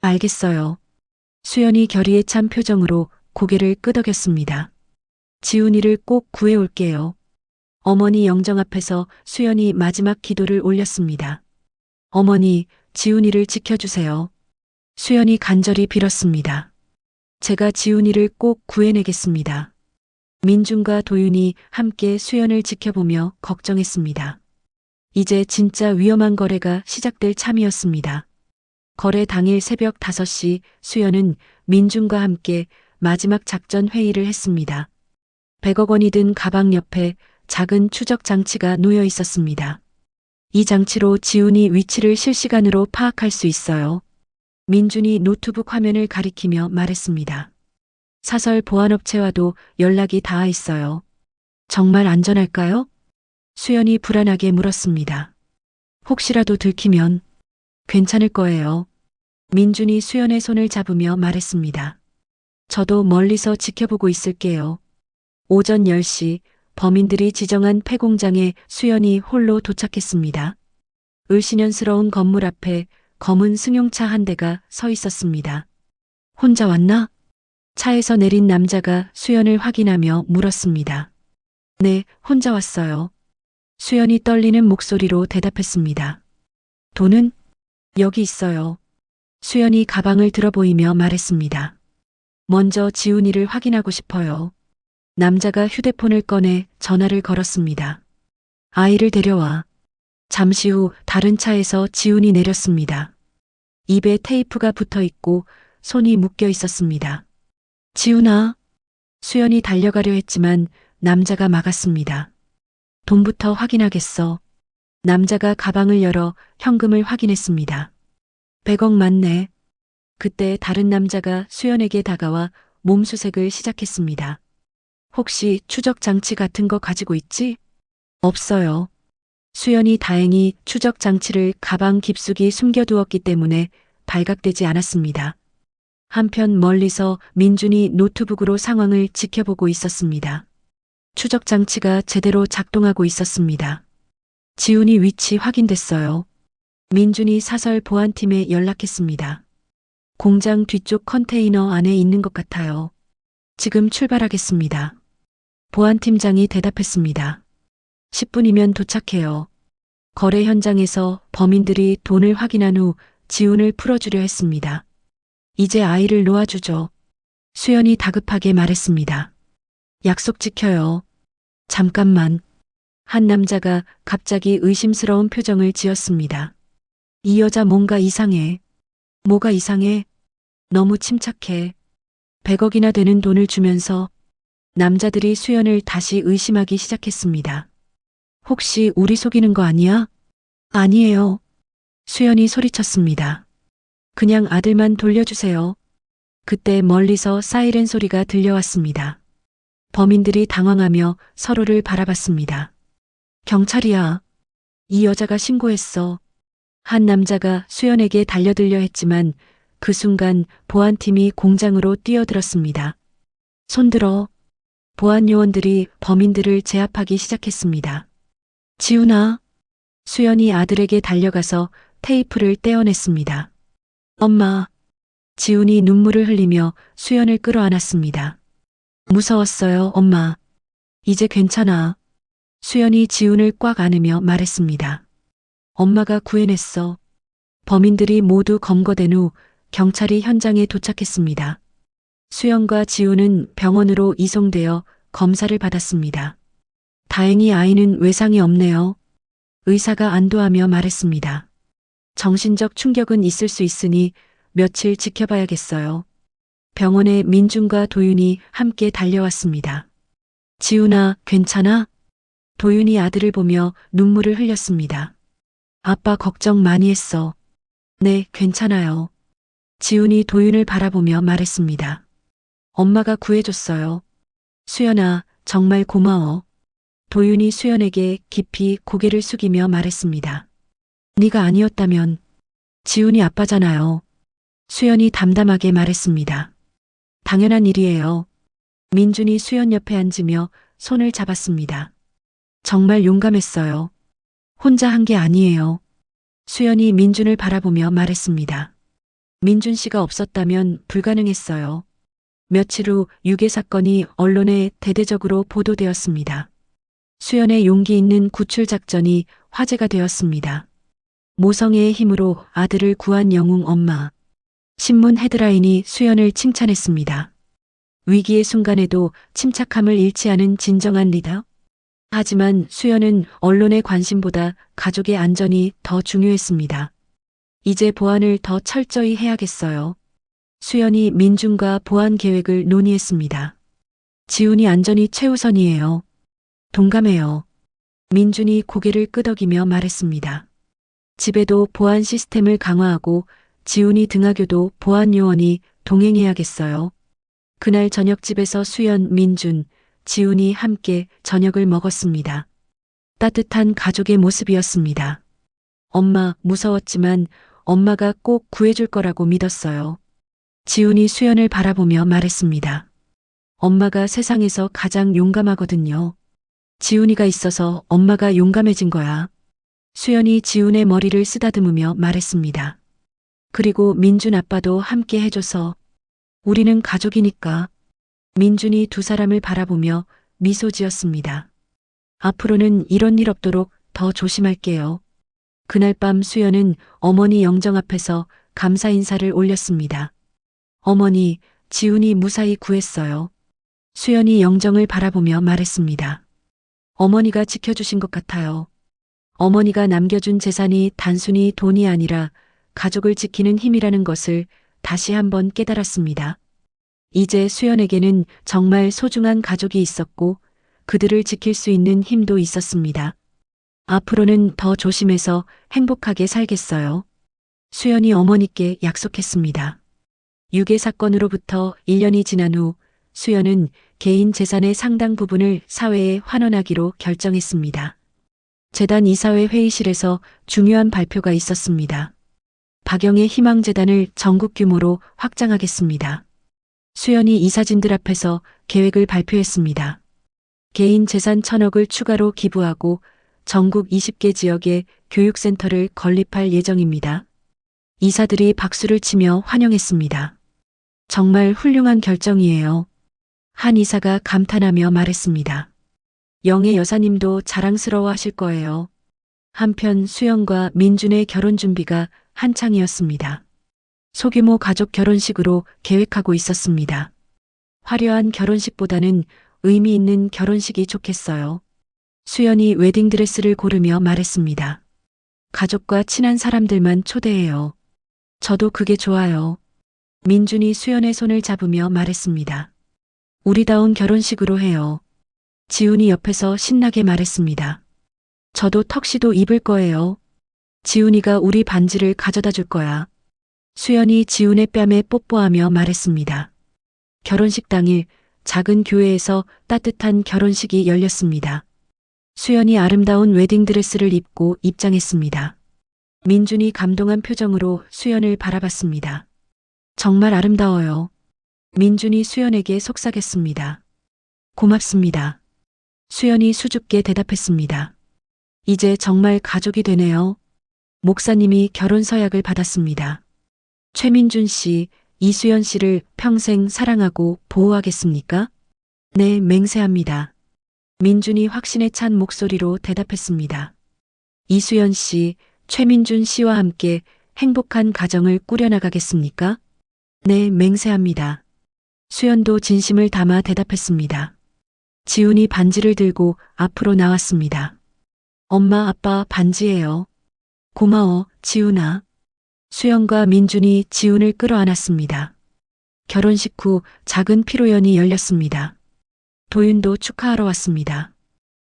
알겠어요. 수연이 결의에 찬 표정으로 고개를 끄덕였습니다. 지훈이를 꼭 구해올게요. 어머니 영정 앞에서 수연이 마지막 기도를 올렸습니다. 어머니, 지훈이를 지켜주세요. 수연이 간절히 빌었습니다. 제가 지훈이를 꼭 구해내겠습니다. 민준과 도윤이 함께 수연을 지켜보며 걱정했습니다. 이제 진짜 위험한 거래가 시작될 참이었습니다. 거래 당일 새벽 5시 수연은 민준과 함께 마지막 작전 회의를 했습니다. 100억 원이 든 가방 옆에 작은 추적 장치가 놓여 있었습니다. 이 장치로 지훈이 위치를 실시간으로 파악할 수 있어요. 민준이 노트북 화면을 가리키며 말했습니다. 사설 보안업체와도 연락이 닿아 있어요. 정말 안전할까요? 수연이 불안하게 물었습니다. 혹시라도 들키면 괜찮을 거예요. 민준이 수연의 손을 잡으며 말했습니다. 저도 멀리서 지켜보고 있을게요. 오전 10시 범인들이 지정한 폐공장에 수연이 홀로 도착했습니다. 을씨년스러운 건물 앞에 검은 승용차 한 대가 서 있었습니다. 혼자 왔나? 차에서 내린 남자가 수연을 확인하며 물었습니다. 네, 혼자 왔어요. 수연이 떨리는 목소리로 대답했습니다. 돈은? 여기 있어요. 수연이 가방을 들어보이며 말했습니다. 먼저 지훈이를 확인하고 싶어요. 남자가 휴대폰을 꺼내 전화를 걸었습니다. 아이를 데려와. 잠시 후 다른 차에서 지훈이 내렸습니다. 입에 테이프가 붙어 있고 손이 묶여 있었습니다. 지훈아. 수연이 달려가려 했지만 남자가 막았습니다. 돈부터 확인하겠어. 남자가 가방을 열어 현금을 확인했습니다. 100억 맞네. 그때 다른 남자가 수연에게 다가와 몸수색을 시작했습니다. 혹시 추적 장치 같은 거 가지고 있지? 없어요. 수연이 다행히 추적 장치를 가방 깊숙이 숨겨두었기 때문에 발각되지 않았습니다. 한편 멀리서 민준이 노트북으로 상황을 지켜보고 있었습니다. 추적 장치가 제대로 작동하고 있었습니다. 지훈이 위치 확인됐어요. 민준이 사설 보안팀에 연락했습니다. 공장 뒤쪽 컨테이너 안에 있는 것 같아요. 지금 출발하겠습니다. 보안팀장이 대답했습니다. 10분이면 도착해요. 거래 현장에서 범인들이 돈을 확인한 후 지훈을 풀어주려 했습니다. 이제 아이를 놓아주죠. 수연이 다급하게 말했습니다. 약속 지켜요. 잠깐만. 한 남자가 갑자기 의심스러운 표정을 지었습니다. 이 여자 뭔가 이상해. 뭐가 이상해? 너무 침착해. 100억이나 되는 돈을 주면서 남자들이 수연을 다시 의심하기 시작했습니다. 혹시 우리 속이는 거 아니야? 아니에요. 수연이 소리쳤습니다. 그냥 아들만 돌려주세요. 그때 멀리서 사이렌 소리가 들려왔습니다. 범인들이 당황하며 서로를 바라봤습니다. 경찰이야. 이 여자가 신고했어. 한 남자가 수연에게 달려들려 했지만 그 순간 보안팀이 공장으로 뛰어들었습니다. 손들어. 보안 요원들이 범인들을 제압하기 시작했습니다. 지훈아. 수연이 아들에게 달려가서 테이프를 떼어냈습니다. 엄마. 지훈이 눈물을 흘리며 수연을 끌어안았습니다. 무서웠어요, 엄마. 이제 괜찮아. 수연이 지훈을 꽉 안으며 말했습니다. 엄마가 구해냈어. 범인들이 모두 검거된 후 경찰이 현장에 도착했습니다. 수연과 지우는 병원으로 이송되어 검사를 받았습니다. 다행히 아이는 외상이 없네요. 의사가 안도하며 말했습니다. 정신적 충격은 있을 수 있으니 며칠 지켜봐야겠어요. 병원에 민준과 도윤이 함께 달려왔습니다. 지훈아, 괜찮아? 도윤이 아들을 보며 눈물을 흘렸습니다. 아빠 걱정 많이 했어. 네, 괜찮아요. 지훈이 도윤을 바라보며 말했습니다. 엄마가 구해줬어요. 수연아, 정말 고마워. 도윤이 수연에게 깊이 고개를 숙이며 말했습니다. 네가 아니었다면 지훈이 아빠잖아요. 수연이 담담하게 말했습니다. 당연한 일이에요. 민준이 수연 옆에 앉으며 손을 잡았습니다. 정말 용감했어요. 혼자 한 게 아니에요. 수연이 민준을 바라보며 말했습니다. 민준 씨가 없었다면 불가능했어요. 며칠 후 유괴 사건이 언론에 대대적으로 보도되었습니다. 수연의 용기 있는 구출 작전이 화제가 되었습니다. 모성애의 힘으로 아들을 구한 영웅 엄마. 신문 헤드라인이 수연을 칭찬했습니다. 위기의 순간에도 침착함을 잃지 않은 진정한 리더. 하지만 수연은 언론의 관심보다 가족의 안전이 더 중요했습니다. 이제 보안을 더 철저히 해야겠어요. 수연이 민준과 보안 계획을 논의했습니다. 지훈이 안전이 최우선이에요. 동감해요. 민준이 고개를 끄덕이며 말했습니다. 집에도 보안 시스템을 강화하고 지훈이 등하교도 보안 요원이 동행해야겠어요. 그날 저녁 집에서 수연, 민준, 지훈이 함께 저녁을 먹었습니다. 따뜻한 가족의 모습이었습니다. 엄마, 무서웠지만 엄마가 꼭 구해줄 거라고 믿었어요. 지훈이 수연을 바라보며 말했습니다. 엄마가 세상에서 가장 용감하거든요. 지훈이가 있어서 엄마가 용감해진 거야. 수연이 지훈의 머리를 쓰다듬으며 말했습니다. 그리고 민준 아빠도 함께 해줘서 우리는 가족이니까. 민준이 두 사람을 바라보며 미소 지었습니다. 앞으로는 이런 일 없도록 더 조심할게요. 그날 밤 수연은 어머니 영정 앞에서 감사 인사를 올렸습니다. 어머니, 지훈이 무사히 구했어요. 수연이 영정을 바라보며 말했습니다. 어머니가 지켜주신 것 같아요. 어머니가 남겨준 재산이 단순히 돈이 아니라 가족을 지키는 힘이라는 것을 다시 한번 깨달았습니다. 이제 수연에게는 정말 소중한 가족이 있었고 그들을 지킬 수 있는 힘도 있었습니다. 앞으로는 더 조심해서 행복하게 살겠어요. 수연이 어머니께 약속했습니다. 유괴 사건으로부터 1년이 지난 후 수연은 개인 재산의 상당 부분을 사회에 환원하기로 결정했습니다. 재단 이사회 회의실에서 중요한 발표가 있었습니다. 박영의 희망재단을 전국 규모로 확장하겠습니다. 수연이 이사진들 앞에서 계획을 발표했습니다. 개인 재산 1,000억을 추가로 기부하고 전국 20개 지역에 교육센터를 건립할 예정입니다. 이사들이 박수를 치며 환영했습니다. 정말 훌륭한 결정이에요. 한 이사가 감탄하며 말했습니다. 영애 여사님도 자랑스러워 하실 거예요. 한편 수연과 민준의 결혼 준비가 한창이었습니다. 소규모 가족 결혼식으로 계획하고 있었습니다. 화려한 결혼식보다는 의미 있는 결혼식이 좋겠어요. 수연이 웨딩드레스를 고르며 말했습니다. 가족과 친한 사람들만 초대해요. 저도 그게 좋아요. 민준이 수연의 손을 잡으며 말했습니다. 우리다운 결혼식으로 해요. 지훈이 옆에서 신나게 말했습니다. 저도 턱시도 입을 거예요. 지훈이가 우리 반지를 가져다 줄 거야. 수연이 지훈의 뺨에 뽀뽀하며 말했습니다. 결혼식 당일 작은 교회에서 따뜻한 결혼식이 열렸습니다. 수연이 아름다운 웨딩드레스를 입고 입장했습니다. 민준이 감동한 표정으로 수연을 바라봤습니다. 정말 아름다워요. 민준이 수연에게 속삭였습니다. 고맙습니다. 수연이 수줍게 대답했습니다. 이제 정말 가족이 되네요. 목사님이 결혼 서약을 받았습니다. 최민준 씨, 이수연 씨를 평생 사랑하고 보호하겠습니까? 네, 맹세합니다. 민준이 확신에 찬 목소리로 대답했습니다. 이수연 씨, 최민준 씨와 함께 행복한 가정을 꾸려나가겠습니까? 네, 맹세합니다. 수연도 진심을 담아 대답했습니다. 지훈이 반지를 들고 앞으로 나왔습니다. 엄마, 아빠 반지예요. 고마워, 지훈아. 수연과 민준이 지훈을 끌어안았습니다. 결혼식 후 작은 피로연이 열렸습니다. 도윤도 축하하러 왔습니다.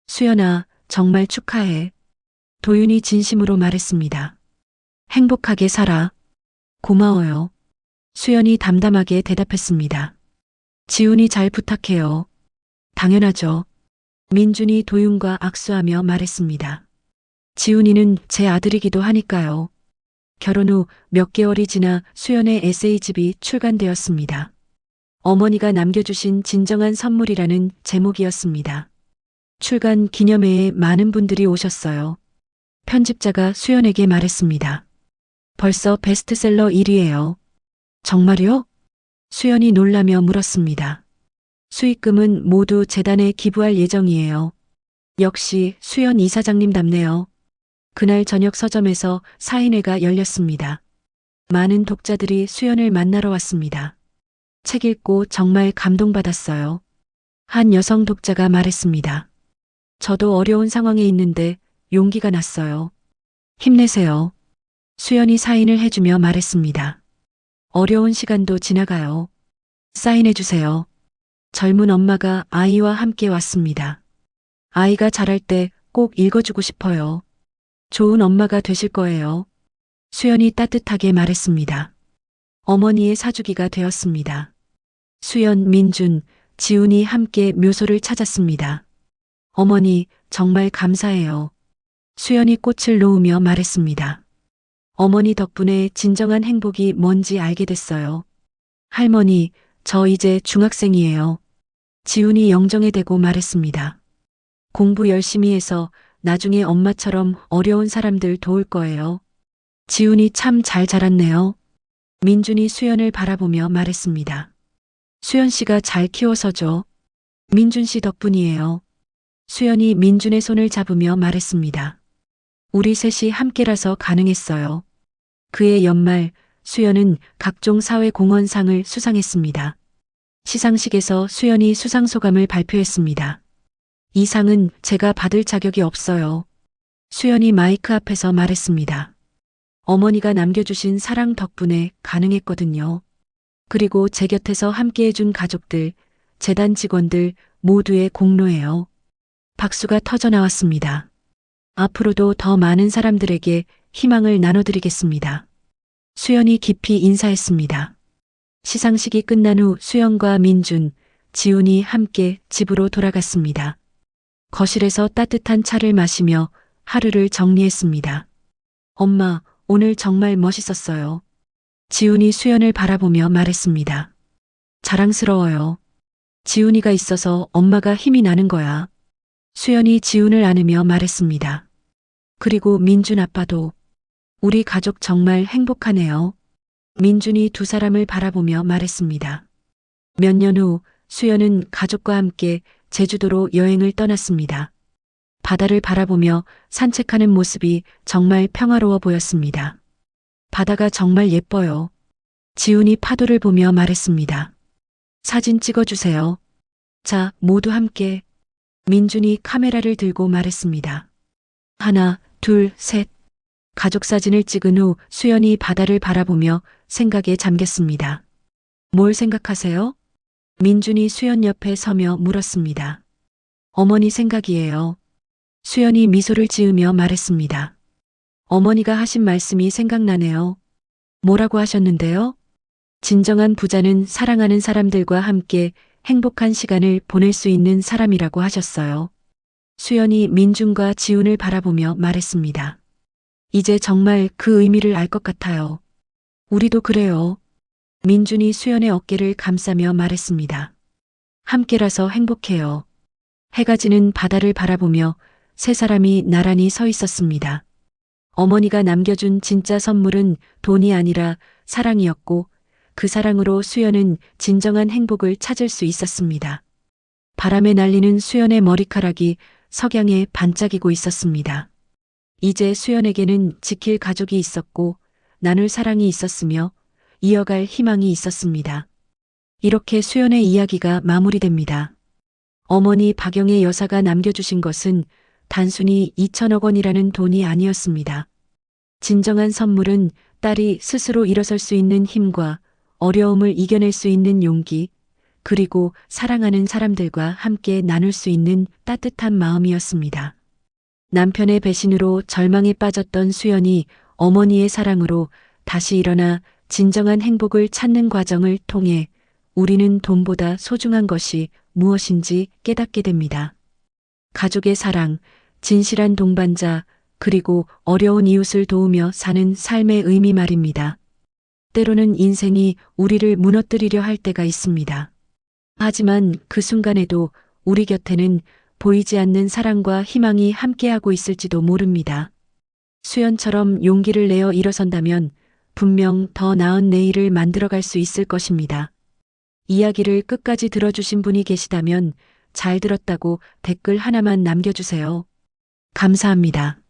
수연아, 정말 축하해. 도윤이 진심으로 말했습니다. 행복하게 살아. 고마워요. 수연이 담담하게 대답했습니다. 지훈이 잘 부탁해요. 당연하죠. 민준이 도윤과 악수하며 말했습니다. 지훈이는 제 아들이기도 하니까요. 결혼 후 몇 개월이 지나 수연의 에세이집이 출간되었습니다. 어머니가 남겨주신 진정한 선물이라는 제목이었습니다. 출간 기념회에 많은 분들이 오셨어요. 편집자가 수연에게 말했습니다. 벌써 베스트셀러 1위예요. 정말요? 수연이 놀라며 물었습니다. 수익금은 모두 재단에 기부할 예정이에요. 역시 수연 이사장님답네요. 그날 저녁 서점에서 사인회가 열렸습니다. 많은 독자들이 수연을 만나러 왔습니다. 책 읽고 정말 감동받았어요. 한 여성 독자가 말했습니다. 저도 어려운 상황에 있는데 용기가 났어요. 힘내세요. 수연이 사인을 해주며 말했습니다. 어려운 시간도 지나가요. 사인해주세요. 젊은 엄마가 아이와 함께 왔습니다. 아이가 자랄 때 꼭 읽어주고 싶어요. 좋은 엄마가 되실 거예요. 수연이 따뜻하게 말했습니다. 어머니의 사주기가 되었습니다. 수연, 민준, 지훈이 함께 묘소를 찾았습니다. 어머니, 정말 감사해요. 수연이 꽃을 놓으며 말했습니다. 어머니 덕분에 진정한 행복이 뭔지 알게 됐어요. 할머니, 저 이제 중학생이에요. 지훈이 영정에 대고 말했습니다. 공부 열심히 해서 나중에 엄마처럼 어려운 사람들 도울 거예요. 지훈이 참 잘 자랐네요. 민준이 수연을 바라보며 말했습니다. 수연 씨가 잘 키워서죠. 민준 씨 덕분이에요. 수연이 민준의 손을 잡으며 말했습니다. 우리 셋이 함께라서 가능했어요. 그해 연말 수연은 각종 사회공헌상을 수상했습니다. 시상식에서 수연이 수상소감을 발표했습니다. 이 상은 제가 받을 자격이 없어요. 수연이 마이크 앞에서 말했습니다. 어머니가 남겨주신 사랑 덕분에 가능했거든요. 그리고 제 곁에서 함께해준 가족들, 재단 직원들 모두의 공로예요. 박수가 터져 나왔습니다. 앞으로도 더 많은 사람들에게 희망을 나눠드리겠습니다. 수연이 깊이 인사했습니다. 시상식이 끝난 후 수연과 민준, 지훈이 함께 집으로 돌아갔습니다. 거실에서 따뜻한 차를 마시며 하루를 정리했습니다. 엄마, 오늘 정말 멋있었어요. 지훈이 수연을 바라보며 말했습니다. 자랑스러워요. 지훈이가 있어서 엄마가 힘이 나는 거야. 수연이 지훈을 안으며 말했습니다. 그리고 민준 아빠도. 우리 가족 정말 행복하네요. 민준이 두 사람을 바라보며 말했습니다. 몇 년 후 수연은 가족과 함께 제주도로 여행을 떠났습니다. 바다를 바라보며 산책하는 모습이 정말 평화로워 보였습니다. 바다가 정말 예뻐요. 지훈이 파도를 보며 말했습니다. 사진 찍어주세요. 자, 모두 함께. 민준이 카메라를 들고 말했습니다. 하나, 둘, 셋. 가족 사진을 찍은 후 수연이 바다를 바라보며 생각에 잠겼습니다. 뭘 생각하세요? 민준이 수연 옆에 서며 물었습니다. 어머니 생각이에요. 수연이 미소를 지으며 말했습니다. 어머니가 하신 말씀이 생각나네요. 뭐라고 하셨는데요? 진정한 부자는 사랑하는 사람들과 함께 행복한 시간을 보낼 수 있는 사람이라고 하셨어요. 수연이 민준과 지훈을 바라보며 말했습니다. 이제 정말 그 의미를 알 것 같아요. 우리도 그래요. 민준이 수연의 어깨를 감싸며 말했습니다. 함께라서 행복해요. 해가 지는 바다를 바라보며 세 사람이 나란히 서 있었습니다. 어머니가 남겨준 진짜 선물은 돈이 아니라 사랑이었고 그 사랑으로 수연은 진정한 행복을 찾을 수 있었습니다. 바람에 날리는 수연의 머리카락이 석양에 반짝이고 있었습니다. 이제 수연에게는 지킬 가족이 있었고 나눌 사랑이 있었으며 이어갈 희망이 있었습니다. 이렇게 수연의 이야기가 마무리됩니다. 어머니 박영애 여사가 남겨주신 것은 단순히 2천억 원이라는 돈이 아니었습니다. 진정한 선물은 딸이 스스로 일어설 수 있는 힘과 어려움을 이겨낼 수 있는 용기, 그리고 사랑하는 사람들과 함께 나눌 수 있는 따뜻한 마음이었습니다. 남편의 배신으로 절망에 빠졌던 수연이 어머니의 사랑으로 다시 일어나 진정한 행복을 찾는 과정을 통해 우리는 돈보다 소중한 것이 무엇인지 깨닫게 됩니다. 가족의 사랑, 진실한 동반자, 그리고 어려운 이웃을 도우며 사는 삶의 의미 말입니다. 때로는 인생이 우리를 무너뜨리려 할 때가 있습니다. 하지만 그 순간에도 우리 곁에는 보이지 않는 사랑과 희망이 함께하고 있을지도 모릅니다. 수연처럼 용기를 내어 일어선다면 분명 더 나은 내일을 만들어갈 수 있을 것입니다. 이야기를 끝까지 들어주신 분이 계시다면 잘 들었다고 댓글 하나만 남겨주세요. 감사합니다.